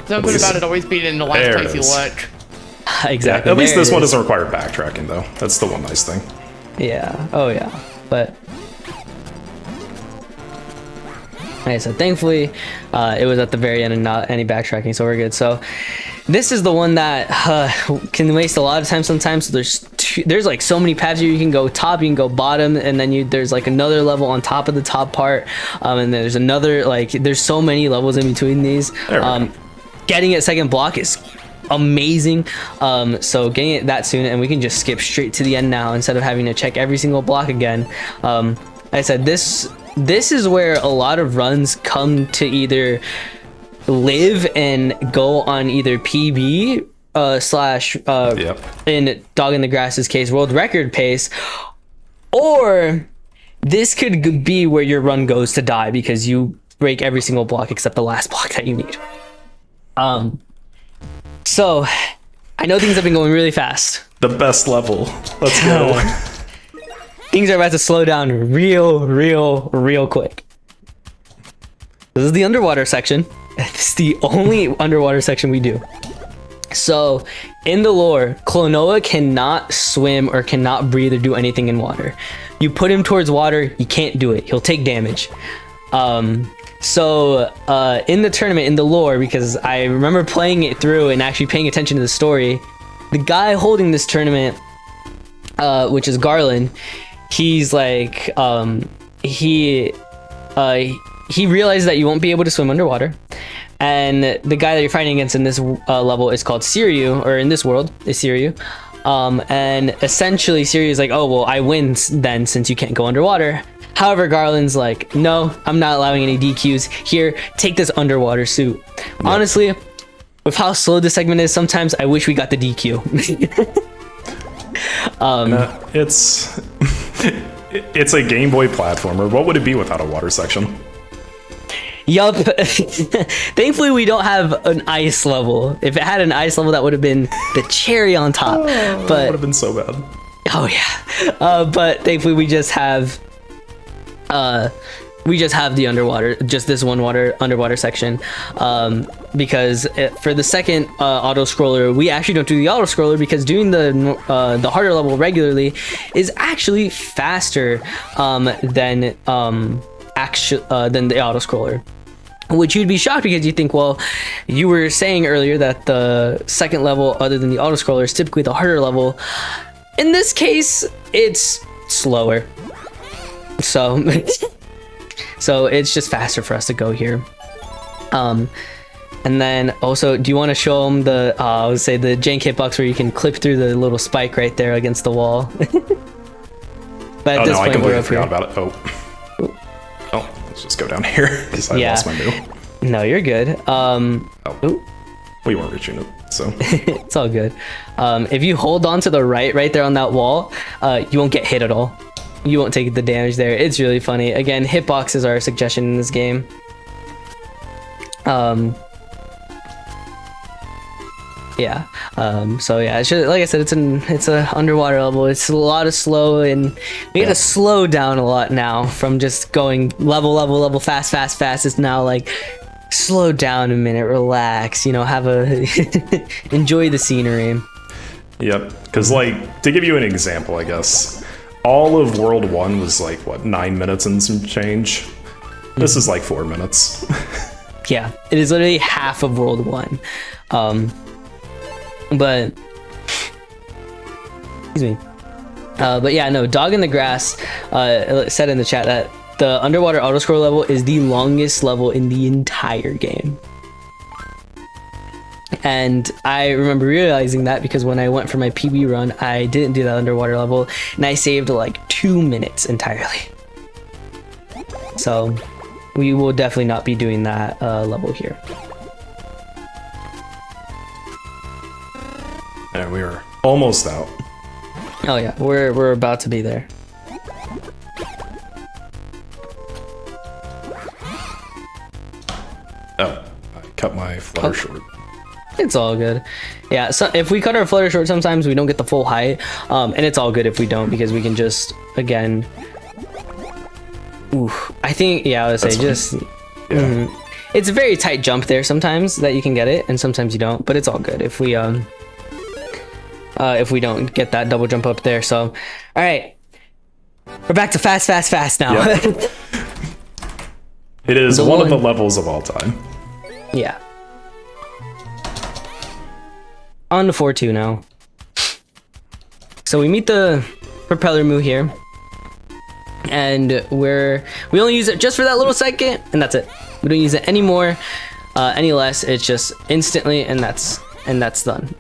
Something about it always being in the last place you look. Exactly. At least this one doesn't require backtracking, though. That's the one nice thing. Yeah. Oh yeah. But like I said, thankfully, it was at the very end and not any backtracking, so we're good. So this is the one that can waste a lot of time sometimes. So there's like so many paths here. You can go top, you can go bottom, and then there's like another level on top of the top part, and there's another, like, there's so many levels in between these. Getting it second block is amazing. So getting it that soon, and we can just skip straight to the end now instead of having to check every single block again. Like I said, this is where a lot of runs come to either live and go on either PB slash in Dog in the Grass's case, world record pace, or this could be where your run goes to die because you break every single block except the last block that you need. So I know things have been going really fast. The best level. Let's go. Things are about to slow down real quick. This is the underwater section. It's the only underwater section we do. So in the lore, Klonoa cannot swim or cannot breathe or do anything in water. You put him towards water, he can't do it. He'll take damage. So in the tournament, in the lore, because I remember playing it through and actually paying attention to the story, the guy holding this tournament, which is Garland, he's like he realizes that you won't be able to swim underwater, and the guy that you're fighting against in this level is called Siryu, or in this world is Siryu. And essentially Siryu is like, oh well, I win then since you can't go underwater. However, Garland's like, no, I'm not allowing any DQs. Here, take this underwater suit. Yep. Honestly, with how slow this segment is, sometimes I wish we got the DQ. It's a Game Boy platformer. What would it be without a water section? Yup. Thankfully, we don't have an ice level. If it had an ice level, that would have been the cherry on top. But it would have been so bad. Oh yeah. But thankfully, we just have the underwater, just this one underwater section, because for the second auto scroller, we actually don't do the auto scroller because doing the harder level regularly is actually faster than the auto scroller. Which you'd be shocked because you think, well, you were saying earlier that the second level, other than the auto scroller, is typically the harder level. In this case, it's slower. So, so it's just faster for us to go here. And then also, do you want to show them the, I would say the jank hitbox where you can clip through the little spike right there against the wall? But at this point, I completely forgot here. about it. Oh, let's just go down here because I lost my move. No, you're good. We weren't reaching it, so it's all good. If you hold on to the right there on that wall, you won't get hit at all. You won't take the damage there. It's really funny. Again, hitboxes are a suggestion in this game. Yeah. So yeah, it's just, like I said, it's a underwater level. It's a lot of slow, and we gotta slow down a lot now from just going level, fast. It's now like slow down a minute, relax. You know, have a enjoy the scenery. Yep. Because like to give you an example, I guess all of World 1 was like what 9 minutes and some change. This is like 4 minutes. Yeah, it is literally half of World 1. But excuse me. But yeah, no, Dog in the Grass said in the chat that the underwater autoscroll level is the longest level in the entire game. And I remember realizing that because when I went for my PB run, I didn't do that underwater level, and I saved like 2 minutes entirely. So we will definitely not be doing that level here. And we are almost out. Oh yeah, we're about to be there. Oh, I cut my flutter short. It's all good. Yeah, so if we cut our flutter short, sometimes we don't get the full height, and it's all good if we don't, because we can just again. Oof, I think I would say just. Yeah. It's a very tight jump there sometimes that you can get it, and sometimes you don't. But it's all good if we don't get that double jump up there. So, all right, we're back to fast now. Yep. It is one of the levels of all time. Yeah. On to 4-2 now. So we meet the propeller move here, and we only use it just for that little second, and that's it. We don't use it anymore, any less. It's just instantly, and that's done.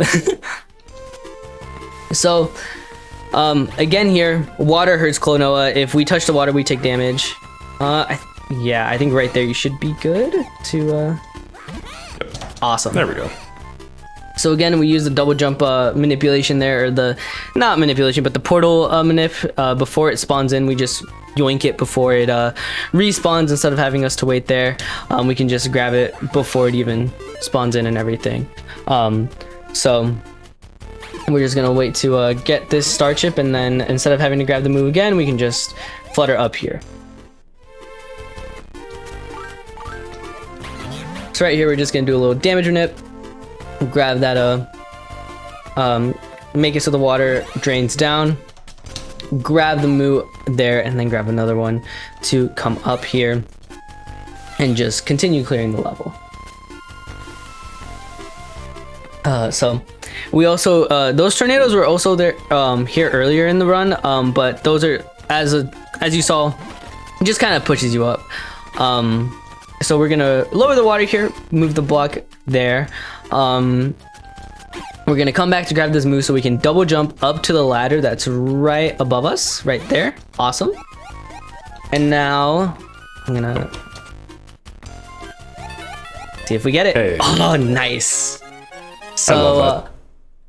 So, again here, water hurts Klonoa. If we touch the water, we take damage. I think right there you should be good to. Awesome. There we go. So again, we use the double jump manipulation there, or the, not manipulation, but the portal manip. Before it spawns in, we just yoink it before it respawns instead of having us to wait there. We can just grab it before it even spawns in and everything. So we're just gonna wait to get this star chip, and then instead of having to grab the move again, we can just flutter up here. So right here, we're just gonna do a little damage nip. Grab that make it so the water drains down, grab the moo there, and then grab another one to come up here and just continue clearing the level. So we also those tornadoes were also there here earlier in the run, but those are as you saw, it just kind of pushes you up. So we're gonna lower the water here, move the block there. We're gonna come back to grab this move so we can double jump up to the ladder that's right above us, right there. Awesome. And now I'm gonna see if we get it. Hey. Oh, nice. I So love that.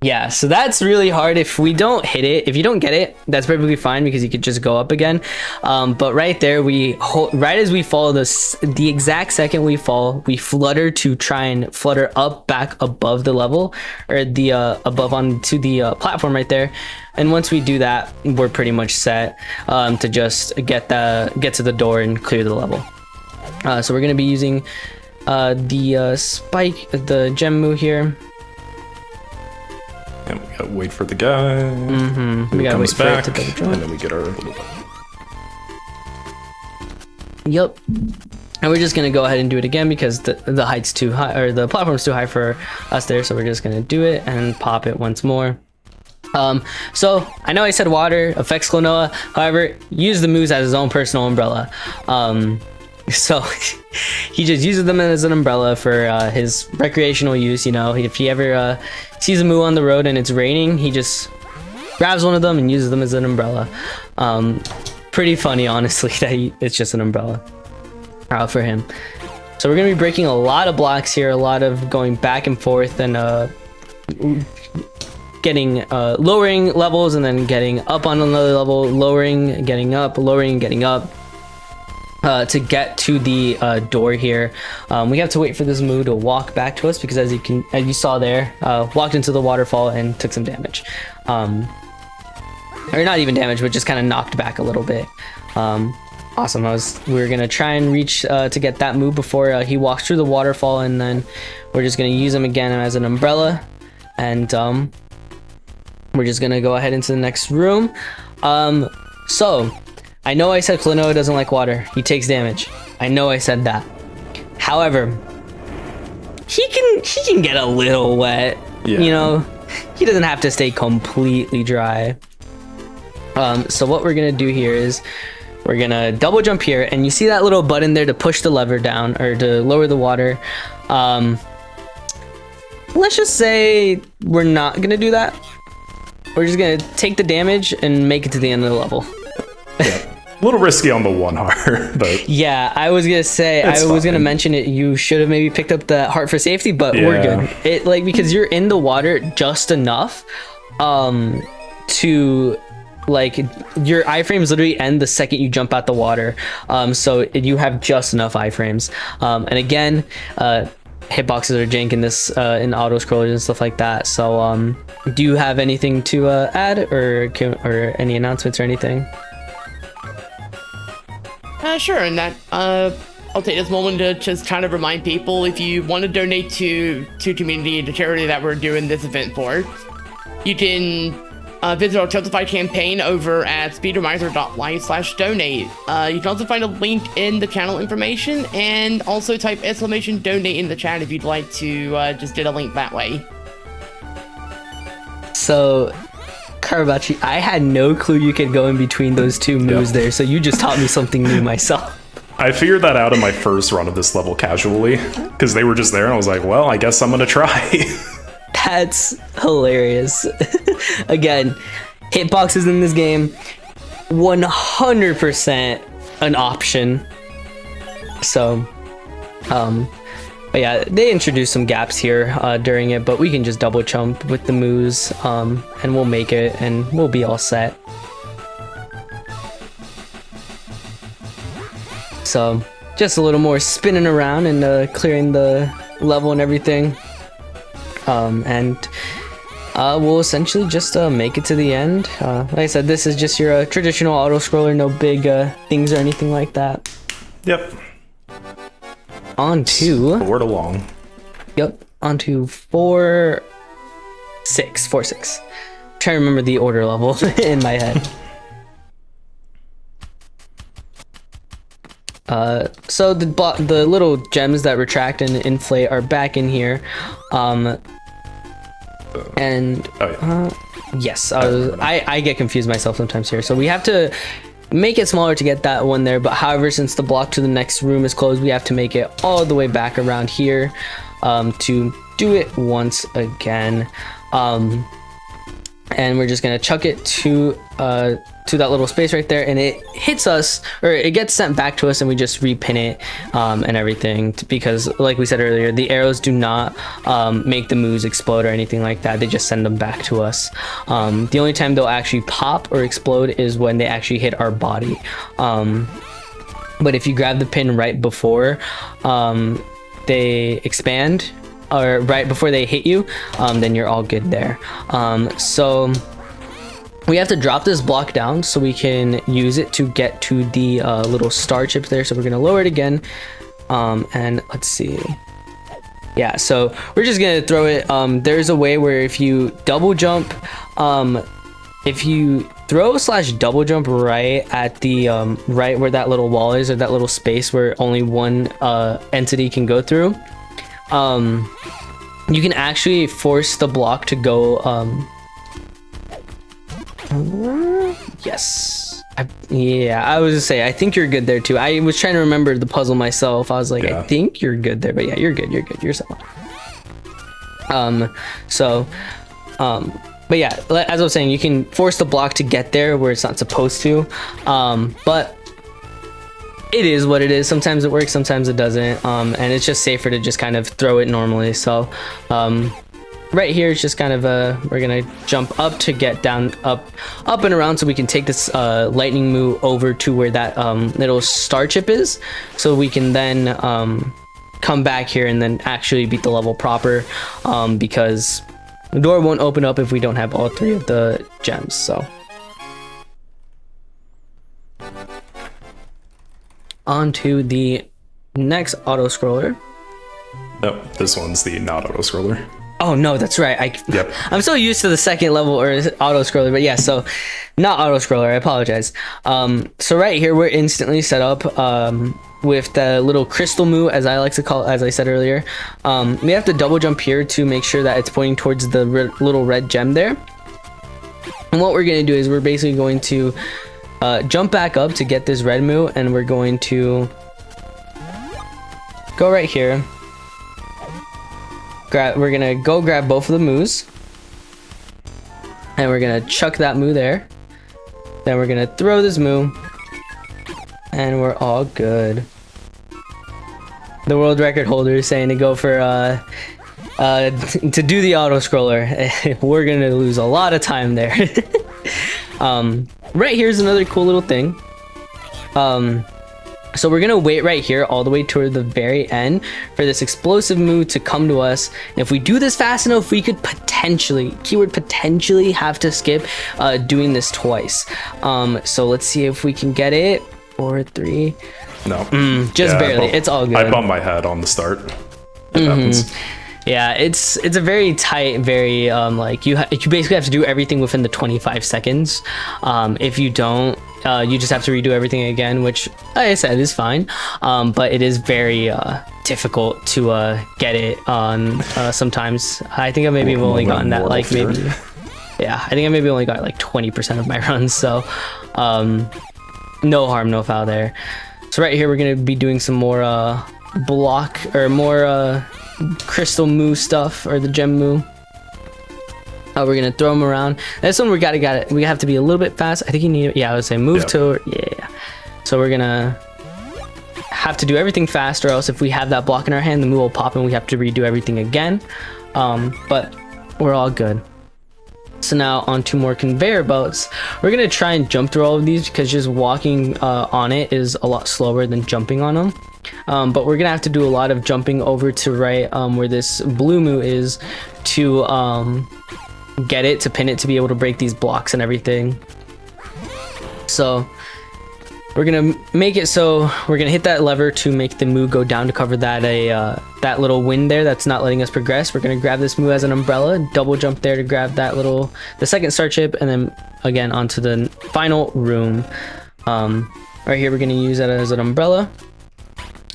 yeah, so that's really hard. If we don't hit it, if you don't get it, that's perfectly fine because you could just go up again. But right there, right as we fall, the exact second we fall, we flutter to try and flutter up back above the level, or the above onto the platform right there. And once we do that, we're pretty much set to just get to the door and clear the level. So we're gonna be using the gem move here. And we gotta wait for the guy. We Who gotta comes wait for it back, to double jump. and then we get our little. Yep. And we're just gonna go ahead and do it again because the height's too high, or the platform's too high for us there. So we're just gonna do it and pop it once more. So I know I said water affects Klonoa. However, use the moves as his own personal umbrella. So he just uses them as an umbrella for his recreational use. You know, if he ever sees a moo on the road and it's raining, he just grabs one of them and uses them as an umbrella. Pretty funny, honestly, that it's just an umbrella for him. So we're gonna be breaking a lot of blocks here, a lot of going back and forth and getting lowering levels and then getting up on another level, lowering, getting up, lowering, getting up. To get to the door here, we have to wait for this moo to walk back to us because as you saw there, walked into the waterfall and took some damage, or not even damage, but just kind of knocked back a little bit. Awesome. We were gonna try and reach to get that moo before he walks through the waterfall, and then we're just gonna use him again as an umbrella, and we're just gonna go ahead into the next room. So I know I said Klonoa doesn't like water. He takes damage. I know I said that. However, he can get a little wet. Yeah. You know, he doesn't have to stay completely dry. So what we're gonna do here is we're gonna double jump here, and you see that little button there to push the lever down or to lower the water. Let's just say we're not gonna do that. We're just gonna take the damage and make it to the end of the level. Yeah. A little risky on the one heart, but yeah, I was gonna say, I was gonna mention it. You should have maybe picked up the heart for safety, but we're good. It because you're in the water just enough, to like your iframes literally end the second you jump out the water. So you have just enough iframes. And again, hitboxes are jank in this in auto scrollers and stuff like that. So do you have anything to add or any announcements or anything? Sure, and that I'll take this moment to just kind of remind people, if you want to donate to community and to charity that we're doing this event for, you can visit our Testify campaign over at speedromizer.live/donate. You can also find a link in the channel information, and also type !donate in the chat if you'd like to just get a link that way. So Carabachi, I had no clue you could go in between those two moves there, so you just taught me something new myself. I figured that out in my first run of this level casually, because they were just there, and I was like, well, I guess I'm gonna try. That's hilarious. Again, hitboxes in this game, 100% an option. So, but yeah, they introduced some gaps here during it, but we can just double jump with the moves, and we'll make it, and we'll be all set. So, just a little more spinning around and clearing the level and everything. And we'll essentially just make it to the end. Like I said, this is just your traditional auto-scroller, no big things or anything like that. Yep. On to... Word along. Yep, on to 4-6. Trying to remember the order level in my head. So the little gems that retract and inflate are back in here. And yes, I get confused myself sometimes here. So we have to make it smaller to get that one there, but however, since the block to the next room is closed, we have to make it all the way back around here to do it once again. And we're just gonna chuck it to that little space right there, and it hits us, or it gets sent back to us, and we just repin it and everything, because like we said earlier, the arrows do not make the moves explode or anything like that. They just send them back to us. The only time they'll actually pop or explode is when they actually hit our body. But if you grab the pin right before they expand, or right before they hit you, then you're all good there. So we have to drop this block down so we can use it to get to the little star chips there. So we're gonna lower it again, and let's see. Yeah, so we're just gonna throw it. There's a way where if you double jump, if you throw / double jump right at the right where that little wall is, or that little space where only one entity can go through, you can actually force the block to go yes. I was gonna say, I think you're good there too. I was trying to remember the puzzle myself. I was like, I think you're good there, but yeah, you're good, you're solid. But yeah, as I was saying, you can force the block to get there where it's not supposed to, but it is what it is. Sometimes it works, sometimes it doesn't, and it's just safer to just kind of throw it normally. So right here, it's just kind of we're gonna jump up to get down, up and around, so we can take this lightning move over to where that little star chip is, so we can then come back here and then actually beat the level proper, because the door won't open up if we don't have all 3 of the gems. So on to the next auto scroller. Nope, this one's the not auto scroller. Oh no, that's right. Yep. I'm so used to the second level or auto scroller, but yeah, so not auto scroller, I apologize. So right here we're instantly set up with the little crystal moo, as I like to call it, as I said earlier. We have to double jump here to make sure that it's pointing towards the little red gem there. And what we're gonna do is we're basically going to jump back up to get this red moo, and we're going to go right here. We're gonna go grab both of the moos, and we're gonna chuck that moo there. Then we're gonna throw this moo, and we're all good. The world record holder is saying to go for to do the auto scroller. We're gonna lose a lot of time there. Right here's another cool little thing. So we're gonna wait right here all the way toward the very end for this explosive move to come to us. And if we do this fast enough, we could potentially, keyword potentially, have to skip doing this twice. So let's see if we can get it. 4, 3. No. Just barely. It's all good. I bumped my head on the start. It happens. Yeah, it's a very tight, very like you basically have to do everything within the 25 seconds. If you don't, you just have to redo everything again, which, like I said, is fine. But it is very difficult to get it on sometimes. I think I maybe have only gotten that like maybe. Yeah, I think I maybe only got like 20% of my runs. So no harm, no foul there. So right here we're gonna be doing some more block or more crystal moo stuff, or the gem moo. We're gonna throw them around. This one we have to be a little bit fast. I think you need, yeah, I would say move to, yeah. So we're gonna have to do everything fast, or else if we have that block in our hand, the moo will pop and we have to redo everything again. But we're all good. So now on to more conveyor belts. We're gonna try and jump through all of these because just walking on it is a lot slower than jumping on them. But we're gonna have to do a lot of jumping over to right where this blue moo is to get it, to pin it, to be able to break these blocks and everything. So we're gonna make it so we're gonna hit that lever to make the moo go down to cover that that little wind there that's not letting us progress. We're gonna grab this moo as an umbrella, double jump there to grab that the second star chip, and then again onto the final room. Right here we're gonna use that as an umbrella.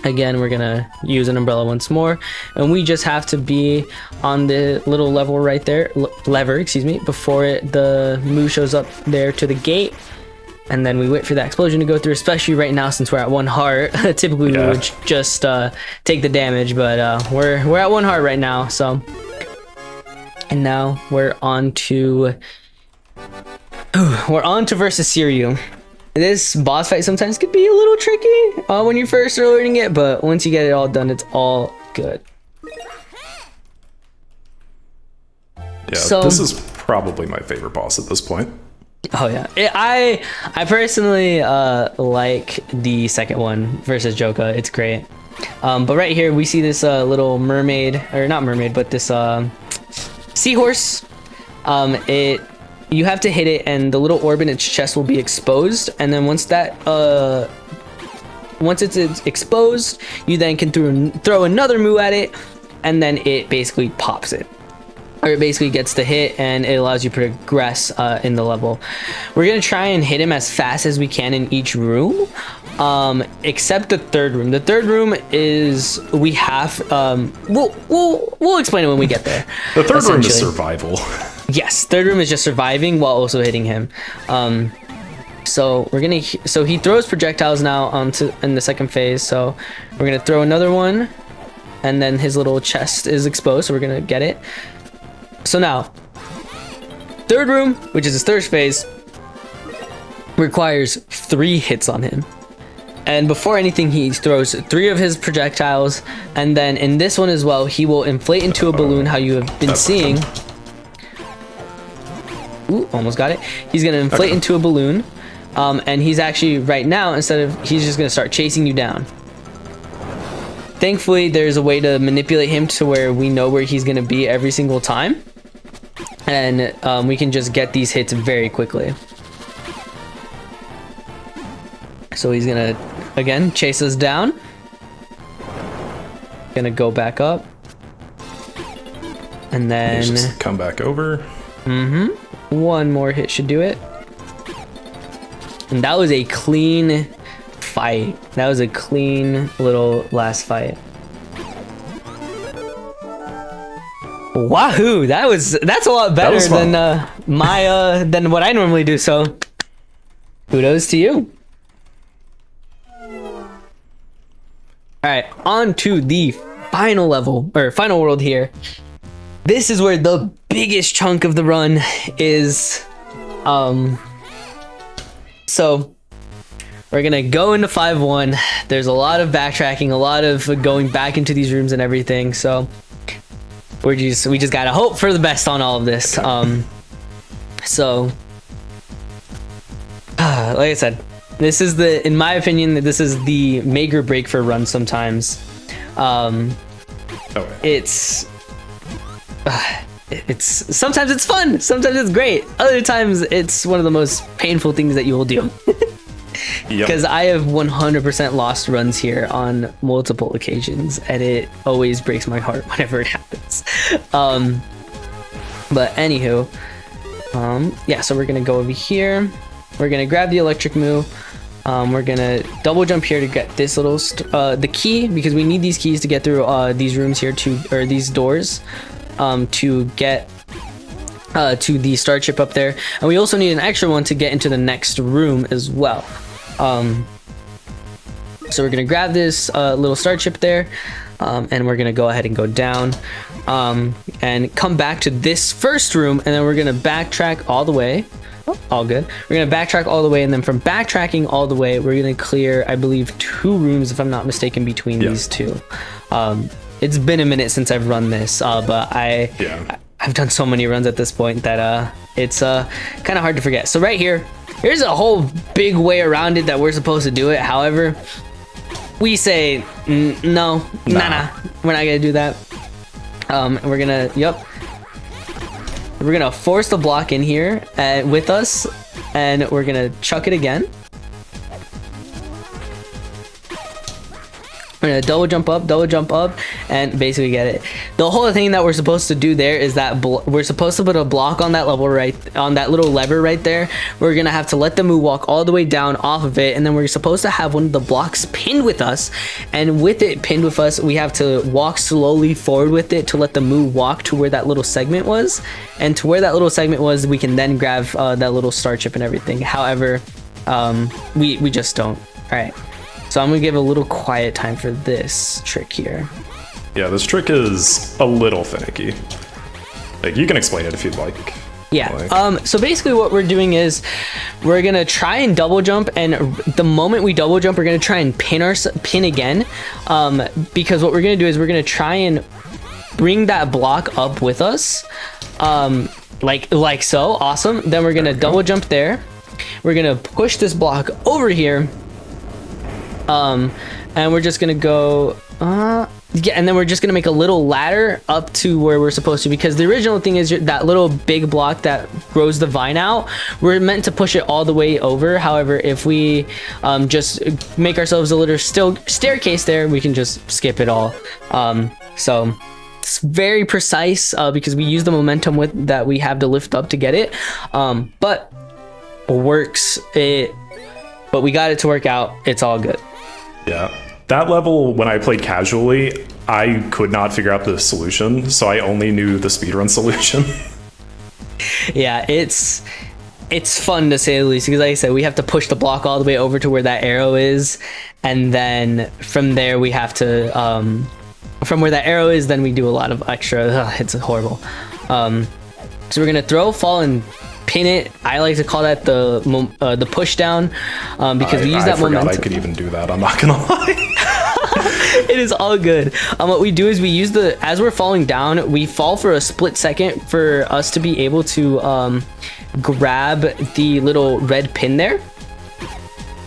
Again, we're gonna use an umbrella once more, and we just have to be on the little level right there, lever, excuse me, before the moo shows up there to the gate. and then we wait for that explosion to go through, especially right now since we're at 1 heart. Typically we would just take the damage, but we're at 1 heart right now. So, and now we're on to versus Siryu. This boss fight sometimes could be a little tricky when you first are learning it, but once you get it all done, it's all good. Yeah, so, this is probably my favorite boss at this point. Oh yeah, I personally like the second one versus Joka. It's great. But right here we see this little mermaid, or not mermaid, but this seahorse. You have to hit it, and the little orb in its chest will be exposed. And then once it's exposed, you then can throw another move at it, and then it basically pops it. Or it basically gets the hit, and it allows you to progress in the level. We're gonna try and hit him as fast as we can in each room, except the third room. The third room is we'll explain it when we get there. The third room is survival. Yes, third room is just surviving while also hitting him. So he throws projectiles now in the second phase. So we're gonna throw another one, and then his little chest is exposed. So we're gonna get it. So now, third room, which is his third phase, requires 3 hits on him. And before anything, he throws 3 of his projectiles. And then in this one as well, he will inflate into a balloon, how you have been seeing. Ooh, almost got it. He's gonna inflate into a balloon. And he's actually, right now, he's just gonna start chasing you down. Thankfully, there's a way to manipulate him to where we know where he's gonna be every single time. And we can just get these hits very quickly. So he's gonna, again, chase us down. Gonna go back up. And then... just come back over. One more hit should do it. And that was a clean fight. That was a clean little last fight. Wahoo! That's a lot better than than what I normally do. So, kudos to you. All right, on to the final level or final world here. This is where the biggest chunk of the run is. So we're gonna go into 5-1. There's a lot of backtracking, a lot of going back into these rooms and everything. So we just gotta hope for the best on all of this. So like I said, this is in my opinion, this is the make or break for runs sometimes. It's sometimes it's fun, sometimes it's great, other times it's one of the most painful things that you will do. Because I have 100% lost runs here on multiple occasions, and it always breaks my heart whenever it happens. But anywho, yeah, so we're gonna go over here, we're gonna grab the electric move, we're gonna double jump here to get this little the key, because we need these keys to get through these rooms here or these doors, to get to the star chip up there. And we also need an extra one to get into the next room as well. So we're gonna grab this little star chip there, and we're gonna go ahead and go down, and come back to this first room, and then we're gonna backtrack all the way. Oh, all good. We're gonna backtrack all the way, and then from backtracking all the way, we're gonna clear, I believe, 2 rooms, if I'm not mistaken, between these two. It's been a minute since I've run this, but I've done so many runs at this point that it's kind of hard to forget. So right here, here's a whole big way around it that we're supposed to do it. However, we say no, nah, we're not gonna do that. We're gonna force the block in here with us, and we're gonna chuck it again. We're gonna double jump up, and basically get it. The whole thing that we're supposed to do there is that we're supposed to put a block on that level, on that little lever right there. We're gonna have to let the Moo walk all the way down off of it, and then we're supposed to have one of the blocks pinned with us. And with it pinned with us, we have to walk slowly forward with it to let the Moo walk to where that little segment was. And to where that little segment was, we can then grab that little star chip and everything. However, We just don't. All right. So I'm gonna give a little quiet time for this trick here. Yeah, this trick is a little finicky. Like, you can explain it if you'd like. Yeah. Like, So basically what we're doing is we're gonna try and double jump, and the moment we double jump, we're gonna try and pin again. Because what we're gonna do is we're gonna try and bring that block up with us. Like so. Awesome. Then we're gonna double jump there. We're gonna push this block over here. And we're just gonna go yeah, and then we're just gonna make a little ladder up to where we're supposed to, because the original thing is that little big block that grows the vine out, we're meant to push it all the way over. However, if we just make ourselves a little staircase there, we can just skip it all. So it's very precise because we use the momentum that we have to lift up to get it, but works it. But we got it to work out. It's all good. yeah. That level, when I played casually, I could not figure out the solution, so I only knew the speedrun solution. Yeah, it's fun to say the least, because like I said, we have to push the block all the way over to where that arrow is, and then from there we have to from where that arrow is, then we do a lot of extra. It's horrible. So we're gonna throw, fall, and pin it. I like to call that the push down, because we use that momentum. I could even do that, I'm not gonna lie. It is all good. What we do is we use as we're falling down, we fall for a split second for us to be able to grab the little red pin there,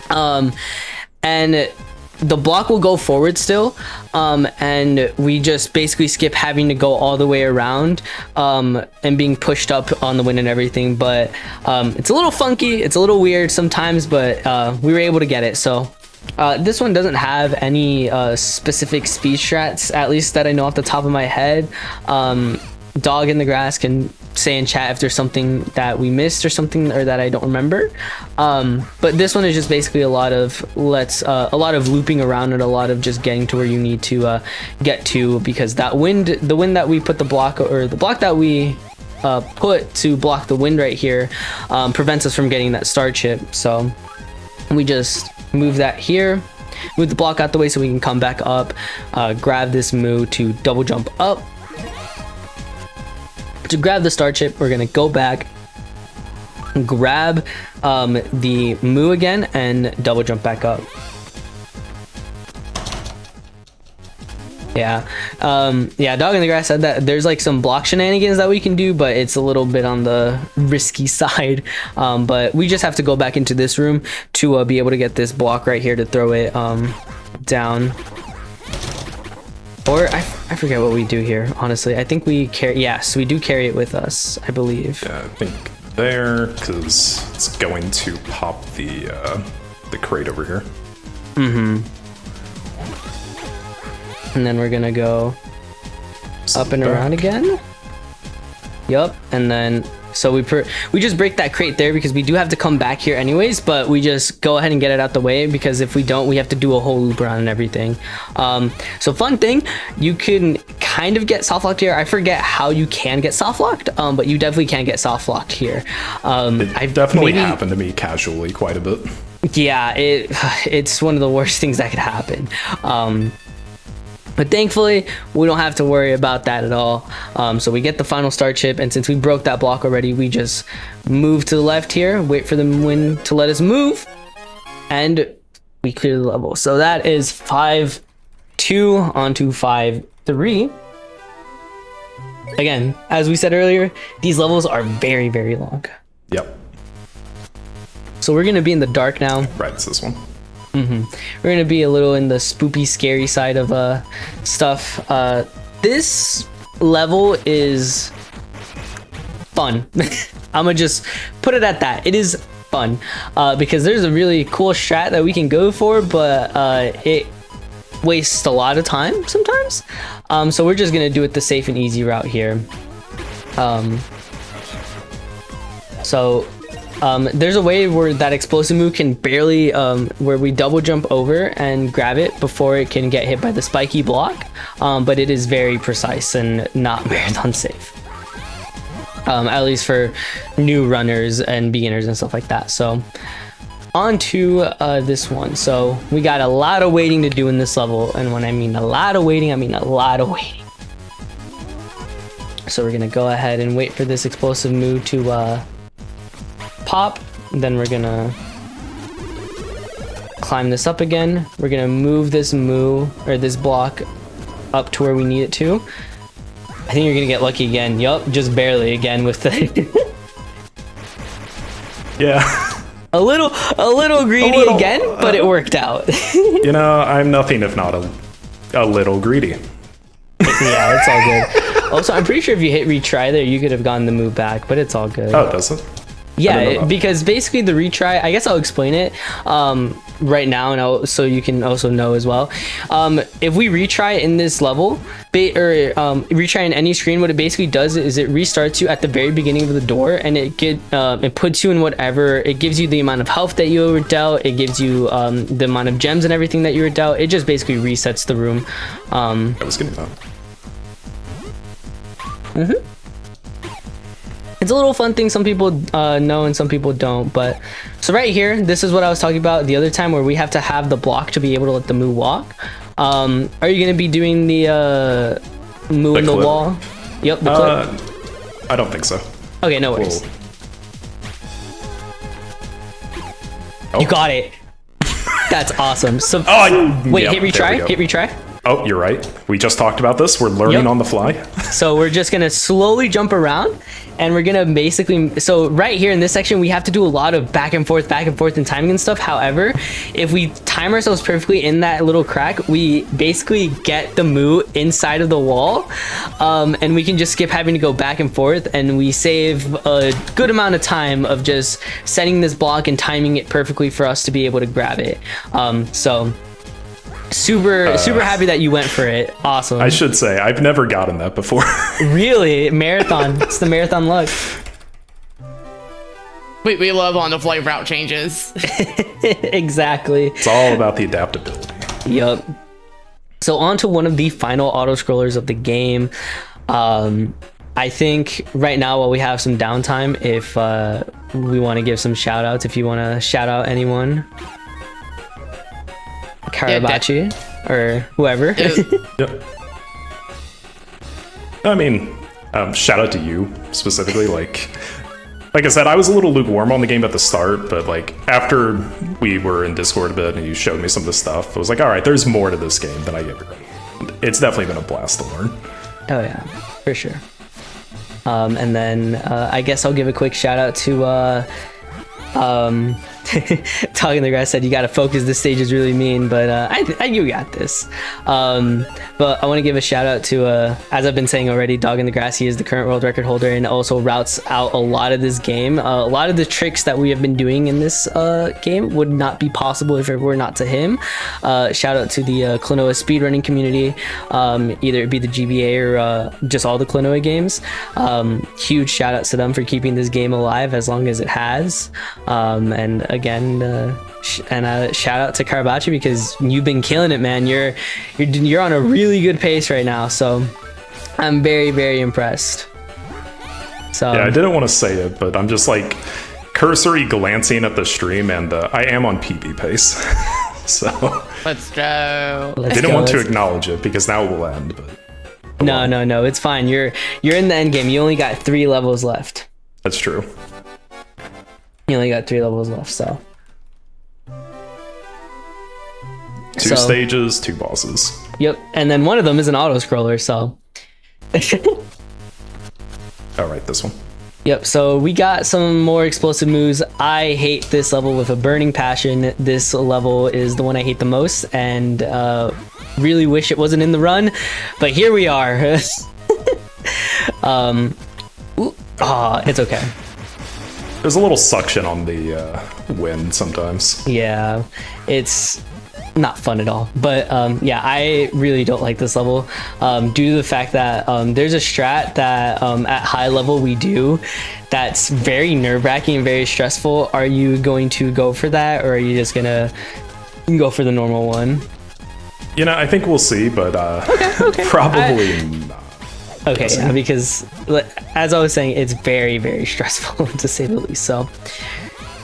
and the block will go forward still, and we just basically skip having to go all the way around and being pushed up on the wind and everything. But it's a little funky, it's a little weird sometimes, but we were able to get it. So this one doesn't have any specific speed strats, at least that I know off the top of my head. Dog in the grass can say in chat if there's something that we missed or something, or that I don't remember. But this one is just basically a lot of looping around and a lot of just getting to where you need to get to, because the wind that we put the block that we put to block the wind right here prevents us from getting that star chip. So we just move that here, move the block out the way so we can come back up, grab this moo to double jump up. To grab the star chip, we're gonna go back, grab the moo again, and double jump back up. Yeah, Dog in the Grass said that there's like some block shenanigans that we can do, but it's a little bit on the risky side. But we just have to go back into this room to be able to get this block right here to throw it down. Or I forget what we do here, honestly. I think we carry, yes, we do carry it with us, I believe. Yeah, I think there, because it's going to pop the crate over here. Mm-hmm. And then we're gonna go up and around again. Yup, and then so we just break that crate there because we do have to come back here anyways, but we just go ahead and get it out the way, because if we don't, we have to do a whole loop around and everything. So fun thing, you can kind of get soft locked here. I forget how you can get soft locked, but you definitely can get soft locked here. It definitely happened to me casually quite a bit. Yeah, it's one of the worst things that could happen. But thankfully, we don't have to worry about that at all. So we get the final star chip, and since we broke that block already, we just move to the left here, wait for the wind to let us move, and we clear the level. So that is 5-2 onto 5-3. Again, as we said earlier, these levels are very, very long. Yep. So we're gonna be in the dark now. Right, it's this one. Mm-hmm. We're gonna be a little in the spoopy, scary side of stuff. This level is fun. I'm gonna just put it at that. It is fun because there's a really cool strat that we can go for, but it wastes a lot of time sometimes. So we're just gonna do it the safe and easy route here. There's a way where that explosive move can barely, where we double jump over and grab it before it can get hit by the spiky block, but it is very precise and not marathon safe. At least for new runners and beginners and stuff like that. So on to this one. So we got a lot of waiting to do in this level, and when I mean a lot of waiting, I mean a lot of waiting. So we're gonna go ahead and wait for this explosive moo to pop. Then we're gonna climb this up again. We're gonna move this moo, or this block, up to where we need it to. I think you're gonna get lucky again. Yup, just barely again with the Yeah. a little greedy again, but it worked out. You know, I'm nothing if not a little greedy. Yeah, it's all good. Also, I'm pretty sure if you hit retry there, you could have gotten the move back, but it's all good. Oh, does it? Yeah, because basically the retry, I guess I'll explain it right now, and so you can also know as well. If we retry in this level, retry in any screen, what it basically does is it restarts you at the very beginning of the door, and it puts you in whatever. It gives you the amount of health that you were dealt. It gives you the amount of gems and everything that you were dealt. It just basically resets the room. I was getting that. It's a little fun thing some people know and some people don't, but so right here, this is what I was talking about the other time, where we have to have the block to be able to let the moo walk. Are you gonna be doing the moo in the clip? wall? Yep, the clip. I don't think so. Okay, no worries. Oh. You got it. That's awesome. So wait, yep, hit retry. Hit retry. Oh, you're right. We just talked about this. We're learning on the fly. So we're just gonna slowly jump around, and we're gonna basically, so right here in this section, we have to do a lot of back and forth and timing and stuff. However, if we time ourselves perfectly in that little crack, we basically get the moo inside of the wall, and we can just skip having to go back and forth, and we save a good amount of time of just setting this block and timing it perfectly for us to be able to grab it. So super happy that you went for it. Awesome. I should say, I've never gotten that before. Really? Marathon. It's the marathon luck. We love on the fly route changes. Exactly. It's all about the adaptability. Yup. So on to one of the final auto scrollers of the game. I think right now, while we have some downtime, if we want to give some shout outs, if you want to shout out anyone, Carabachi or whoever. Yep. I mean, shout out to you specifically. Like I said, I was a little lukewarm on the game at the start, but like after we were in Discord a bit and you showed me some of the stuff, I was like, all right, there's more to this game than I give it credit. It's definitely been a blast to learn. Oh yeah, for sure. And then I guess I'll give a quick shout out to Talking the Grass said you gotta focus, this stage is really mean, but you got this. But I want to give a shout out to as I've been saying already, Dog in the Grass. He is the current world record holder and also routes out a lot of this game. A lot of the tricks that we have been doing in this game would not be possible if it were not to him. Shout out to the Klonoa speedrunning community, either it be the GBA or just all the Klonoa games. Huge shout outs to them for keeping this game alive as long as it has. And again, shout out to Carabachi, because you've been killing it, man. You're on a really good pace right now, so I'm very, very impressed. So yeah, I didn't want to say it, but I'm just like cursory glancing at the stream, and I am on PB pace. So Let's go. I didn't want to acknowledge it because now it will end. But no, it's fine. You're in the end game. You only got 3 levels left. That's true. You only got 3 levels left, so 2 stages, 2 bosses. Yep, and then one of them is an auto scroller, so All right, this one. Yep, so we got some more explosive moves. I hate this level with a burning passion. This level is the one I hate the most, and really wish it wasn't in the run, but here we are. It's okay. There's a little suction on the wind sometimes. Yeah, it's not fun at all. But yeah, I really don't like this level due to the fact that there's a strat that at high level we do that's very nerve-wracking and very stressful. Are you going to go for that, or are you just gonna go for the normal one? You know, I think we'll see, but okay. Probably not. Okay, yeah, because as I was saying, it's very, very stressful to say the least. So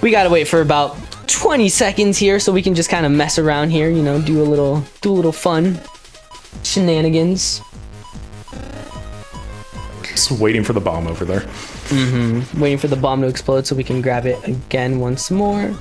we gotta wait for about 20 seconds here so we can just kind of mess around here, you know, do a little fun shenanigans. Just waiting for the bomb over there. Waiting for the bomb to explode so we can grab it again once more.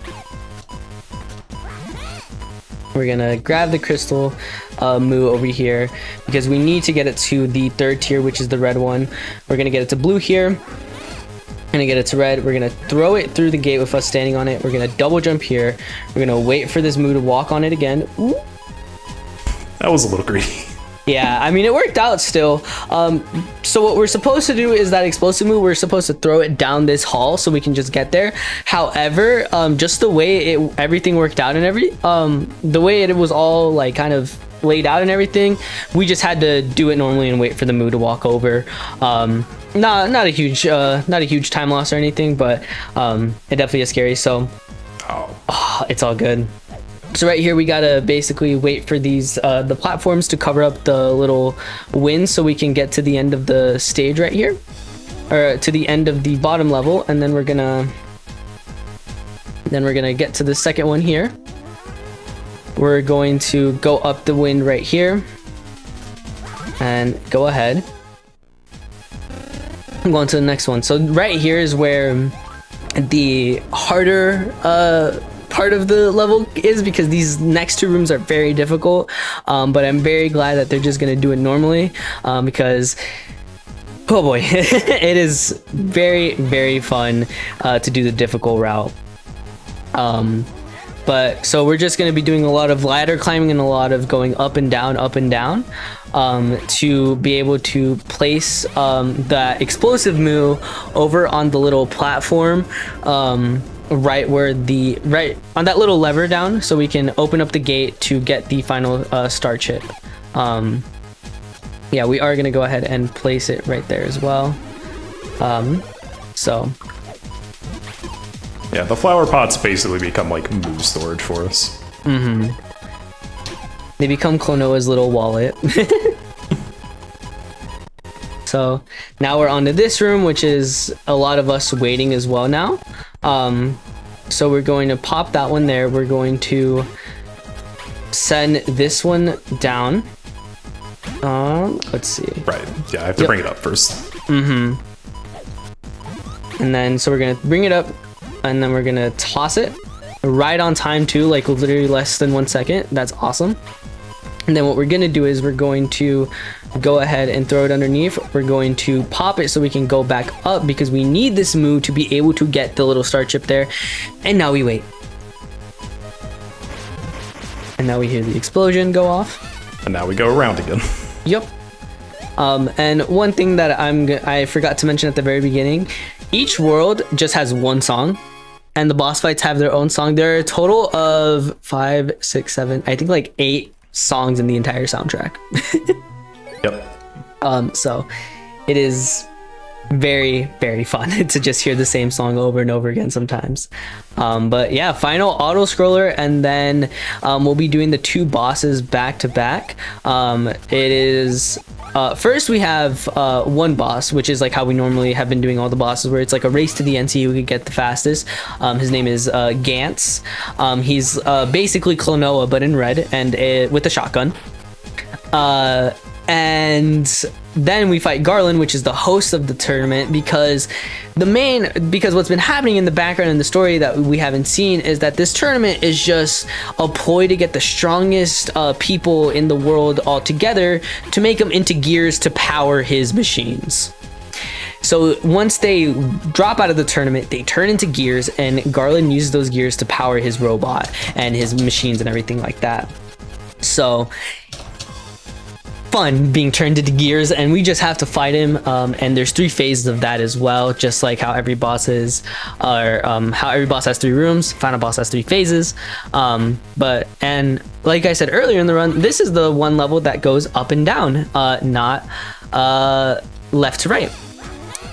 We're gonna grab the crystal moo over here because we need to get it to the 3rd tier, which is the red one. We're gonna get it to blue here. We're gonna get it to red. We're gonna throw it through the gate with us standing on it. We're gonna double jump here. We're gonna wait for this moo to walk on it again. Ooh. That was a little greedy. Yeah, I mean, it worked out still. So what we're supposed to do is that explosive move, we're supposed to throw it down this hall so we can just get there. However, just the way everything worked out and the way it was all like kind of laid out and everything, we just had to do it normally and wait for the moo to walk over. Not a huge time loss or anything, but it definitely is scary. So it's all good. So right here we gotta basically wait for these the platforms to cover up the little wins so we can get to the end of the stage right here, or to the end of the bottom level, and then we're gonna get to the second one here. We're going to go up the wind right here and go ahead. I'm going to the next one. So right here is where the harder part of the level is, because these next 2 rooms are very difficult, but I'm very glad that they're just gonna do it normally, because oh boy, it is very, very fun to do the difficult route. But so we're just going to be doing a lot of ladder climbing and a lot of going up and down to be able to place that explosive moo over on the little platform, right on that little lever down, so we can open up the gate to get the final star chip. Yeah, we are going to go ahead and place it right there as well. So yeah, the flower pots basically become like moo storage for us. They become Klonoa's little wallet. So now we're on to this room, which is a lot of us waiting as well now. So we're going to pop that one there. We're going to send this one down. Let's see. Right. Yeah, I have to bring it up first. And then so we're gonna bring it up, and then we're gonna toss it right on time too, like literally less than 1 second. That's awesome. And then what we're gonna do is we're going to go ahead and throw it underneath. We're going to pop it so we can go back up, because we need this moo to be able to get the little star chip there. And now we wait. And now we hear the explosion go off. And now we go around again. Yep. And one thing that I forgot to mention at the very beginning, each world just has one song, and the boss fights have their own song. There are a total of 5, 6, 7, I think like 8 songs in the entire soundtrack. Yep. So it is very, very fun to just hear the same song over and over again sometimes. But yeah, final auto scroller, and then we'll be doing the 2 bosses back to back. It is first we have one boss, which is like how we normally have been doing all the bosses, where it's like a race to the end, see who can get the fastest. His name is Gantz. He's basically Klonoa but in red and with a shotgun. And then we fight Garland, which is the host of the tournament, because what's been happening in the background in the story that we haven't seen is that this tournament is just a ploy to get the strongest people in the world all together to make them into gears to power his machines. So once they drop out of the tournament, they turn into gears, and Garland uses those gears to power his robot and his machines and everything like that. So fun being turned into gears, and we just have to fight him, and there's 3 phases of that as well, just like how every boss has 3 rooms. Final boss has 3 phases, and like I said earlier in the run, this is the one level that goes up and down, not left to right,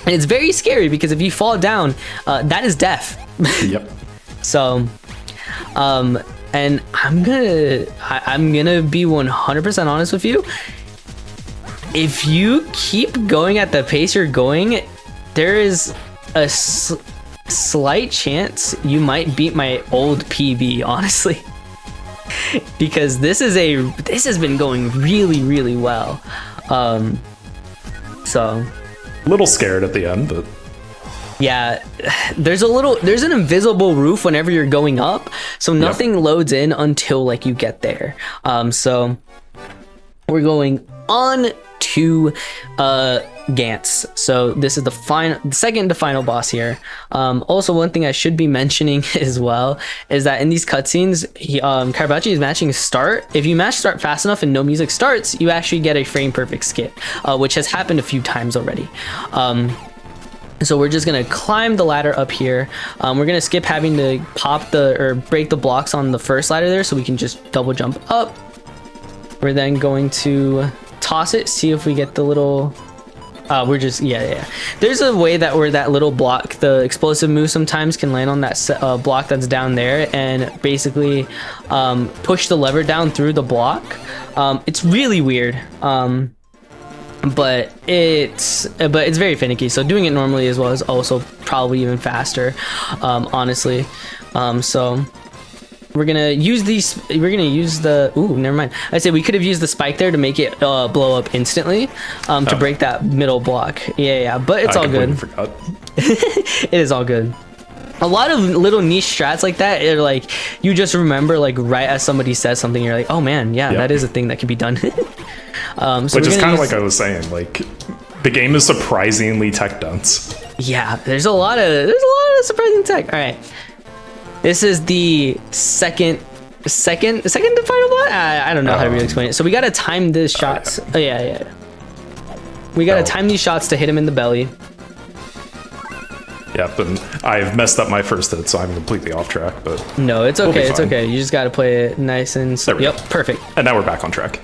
and it's very scary because if you fall down, that is death. Yep. So and I'm gonna be 100% honest with you. If you keep going at the pace you're going, there is a slight chance you might beat my old PB, honestly. Because this has been going really, really well. So A little scared at the end, but yeah, there's an invisible roof whenever you're going up, so nothing loads in until like you get there. So we're going on to Gantz. So this is the second to final boss here. Also, one thing I should be mentioning as well is that in these cutscenes, Carabachi is matching start. If you match start fast enough and no music starts, you actually get a frame perfect skip, which has happened a few times already. So we're just gonna climb the ladder up here. We're gonna skip having to break the blocks on the first ladder there, so we can just double jump up. We're then going to toss it, see if we get the little there's a way where that little block, the explosive move, sometimes can land on that block that's down there and basically push the lever down through the block. It's really weird, but it's very finicky, so doing it normally as well is also probably even faster, honestly. So we're gonna use the never mind. I said we could have used the spike there to make it blow up instantly, to break that middle block. Yeah, but it's all good. Forgot. It is all good. A lot of little niche strats like that are like, you just remember like right as somebody says something, you're like, oh man, yeah, that is a thing that can be done. So which is kind of like I was saying, like the game is surprisingly tech dense. Yeah, there's a lot of surprising tech. All right. This is the second to final boss? I don't know how to really explain it. So we gotta time the shots. Yeah. We gotta time these shots to hit him in the belly. Yep, and I've messed up my first hit, so I'm completely off track, but no, it's okay, it's okay. You just gotta play it nice and yep, perfect. And now we're back on track.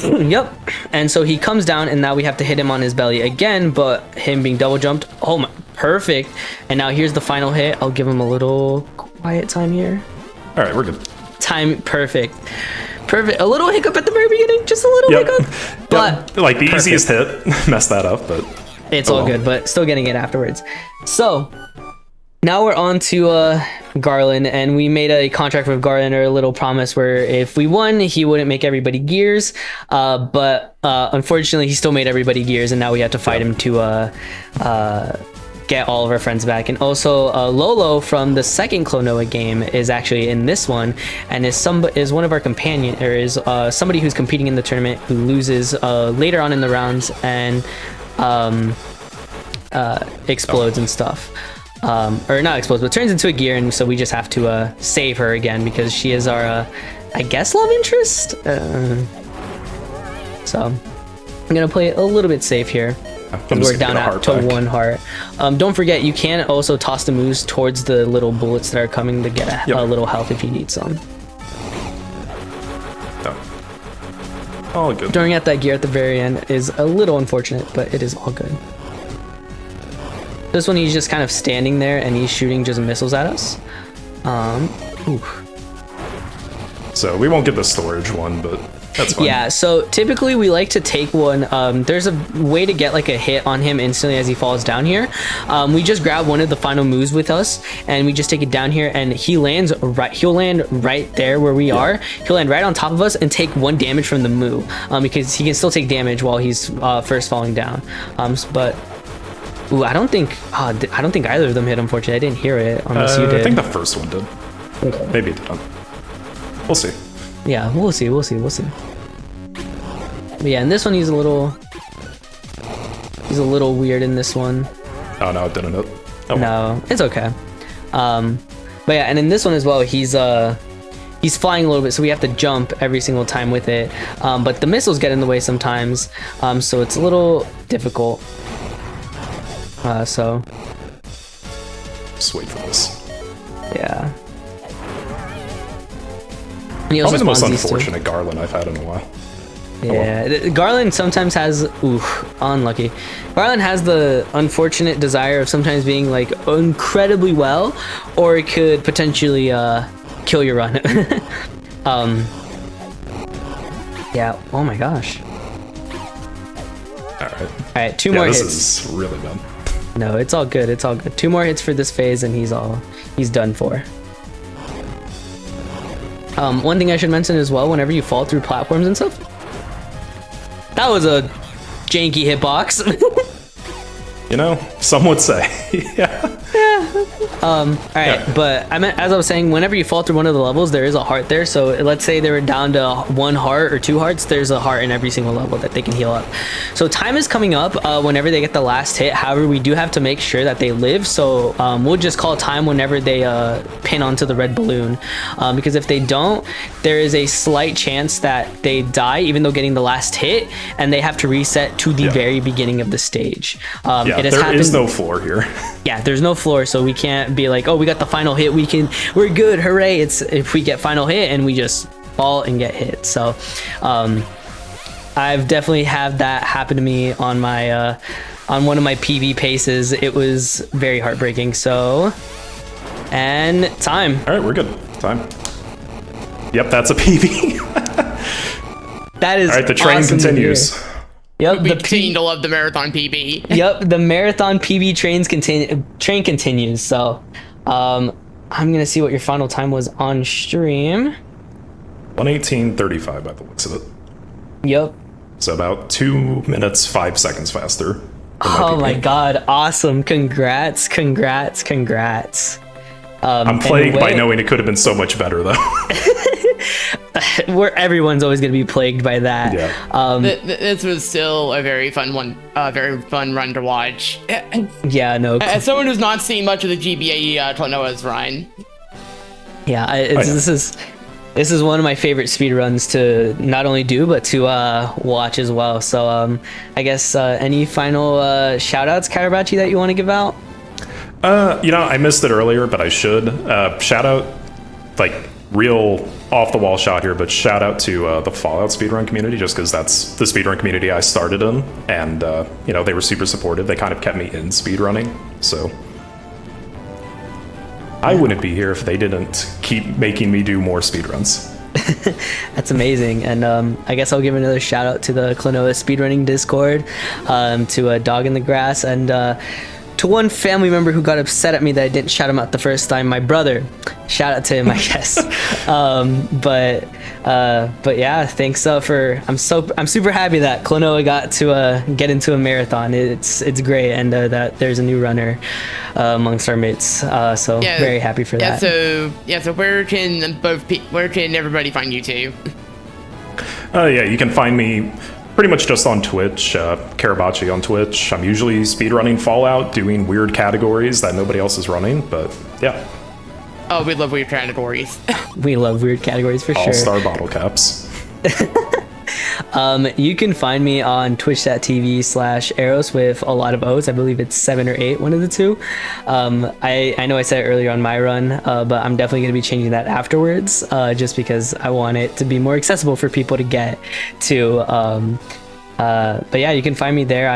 Yep. And so he comes down, and now we have to hit him on his belly again, but him being double jumped. Oh my, perfect. And now here's the final hit. I'll give him a little quiet time here. All right, we're good. Time perfect. A little hiccup at the very beginning, just a little hiccup. But like the easiest hit, messed that up, but it's all good, but still getting it afterwards. So now we're on to Garland, and we made a contract with Garland, or a little promise, where if we won, he wouldn't make everybody gears. But unfortunately, he still made everybody gears, and now we have to fight him to get all of our friends back. And also Lolo from the second Klonoa game is actually in this one, and is one of our companion, or is somebody who's competing in the tournament who loses later on in the rounds and explodes and stuff. Or not explodes, but turns into a gear, and so we just have to save her again because she is our I guess love interest. So I'm gonna play it a little bit safe here. We're down to 1 heart. Don't forget, you can also toss the moves towards the little bullets that are coming to get a little health if you need some. All good. Throwing out that gear at the very end is a little unfortunate, but it is all good. This one, he's just kind of standing there and he's shooting just missiles at us. So we won't get the storage one, but that's fine. Yeah, so typically we like to take one. There's a way to get like a hit on him instantly as he falls down here. We just grab one of the final moves with us, and we just take it down here, and he'll land right there where we are. He'll land right on top of us and take 1 damage from the move, because he can still take damage while he's first falling down. But ooh, I don't think either of them hit, unfortunately. I didn't hear it unless you did. I think the first one did. Okay. Maybe it didn't. We'll see. Yeah, we'll see. But yeah, in this one he's a little weird in this one. Oh no, it didn't hit. Oh, no, it's okay. But yeah, and in this one as well, he's flying a little bit, so we have to jump every single time with it. But the missiles get in the way sometimes, so it's a little difficult. So just wait for this. Yeah. Probably the most unfortunate Garland I've had in a while. Yeah, Garland sometimes has unlucky. Garland has the unfortunate desire of sometimes being like incredibly well, or it could potentially kill your run. Yeah. Oh my gosh. All right. 2 more hits. This is really bad. No, it's all good. It's all good. 2 more hits for this phase, and he's done for. One thing I should mention as well, whenever you fall through platforms and stuff, that was a janky hitbox. You know, some would say. Yeah. All right, Yeah. but I meant, as I was saying, whenever you fall through one of the levels, there is a heart there. So let's say they were down to 1 heart or 2 hearts, there's a heart in every single level that they can heal up. So time is coming up whenever they get the last hit. However, we do have to make sure that they live. So we'll just call time whenever they pin onto the red balloon. Because if they don't, there is a slight chance that they die, even though getting the last hit, and they have to reset to the very beginning of the stage. Yeah, there is no floor here. Yeah, there's no floor, so we can't be like, oh, we got the final hit, we're good, hooray. It's if we get final hit and we just fall and get hit. So I've definitely had that happen to me on my on one of my PB paces. It was very heartbreaking. So, and time. All right, we're good. Time. Yep, that's a PB. That is all right. The train awesome continues. Yep, We continue to love the marathon PB. Yep, the marathon PB train continues. So, I'm gonna see what your final time was on stream. 1:18:35 by the looks of it. Yep. So about 2 minutes 5 seconds faster. than Oh PB. my god, awesome. Congrats. I'm plagued by knowing it could have been so much better though. Where everyone's always going to be plagued by that. Yeah. This was still a very fun one, very fun run to watch. Yeah, no. As someone who's not seen much of the GBA Klonoas, Ryan. Yeah, know. this is one of my favorite speedruns to not only do but to watch as well. So I guess any final shout outs, Carabachi, that you want to give out? You know, I missed it earlier, but I should. Shout out, like, real off-the-wall shot here, but shout out to the Fallout speedrun community, just because that's the speedrun community I started in, and, you know, they were super supportive. They kind of kept me in speedrunning, so... I wouldn't be here if they didn't keep making me do more speedruns. That's amazing. And I guess I'll give another shout out to the Klonoa speedrunning Discord, to Dog in the Grass, and to one family member who got upset at me that I didn't shout him out the first time, my brother. Shout out to him, I guess. But yeah, thanks for. I'm super happy that Klonoa got to get into a marathon. It's great, and that there's a new runner amongst our mates. So Yeah, very happy for that. So where can everybody find you two? Yeah, you can find me pretty much just on Twitch, Carabachi on Twitch. I'm usually speedrunning Fallout, doing weird categories that nobody else is running, but yeah. Oh, we love weird categories. We love weird categories for sure. All-star bottle caps. You can find me on twitch.tv/Eros with a lot of O's. I believe it's 7 or 8, one of the two. I know I said it earlier on my run, but I'm definitely going to be changing that afterwards, just because I want it to be more accessible for people to get to. But yeah, you can find me there.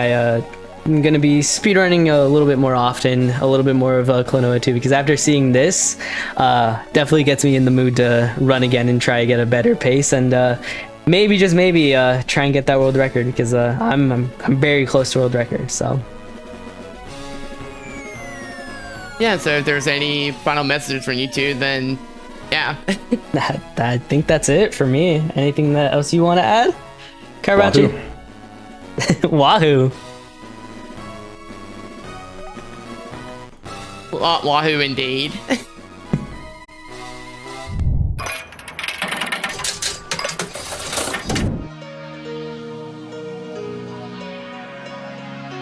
I'm going to be speedrunning a little bit more often, a little bit more of Klonoa too, because after seeing this, definitely gets me in the mood to run again and try to get a better pace, and maybe, just maybe, try and get that world record, because I'm very close to world record. So Yeah, so if there's any final messages from you two, then yeah. I think that's it for me. Anything else you want to add, Carabachi? Wahoo. Wahoo indeed.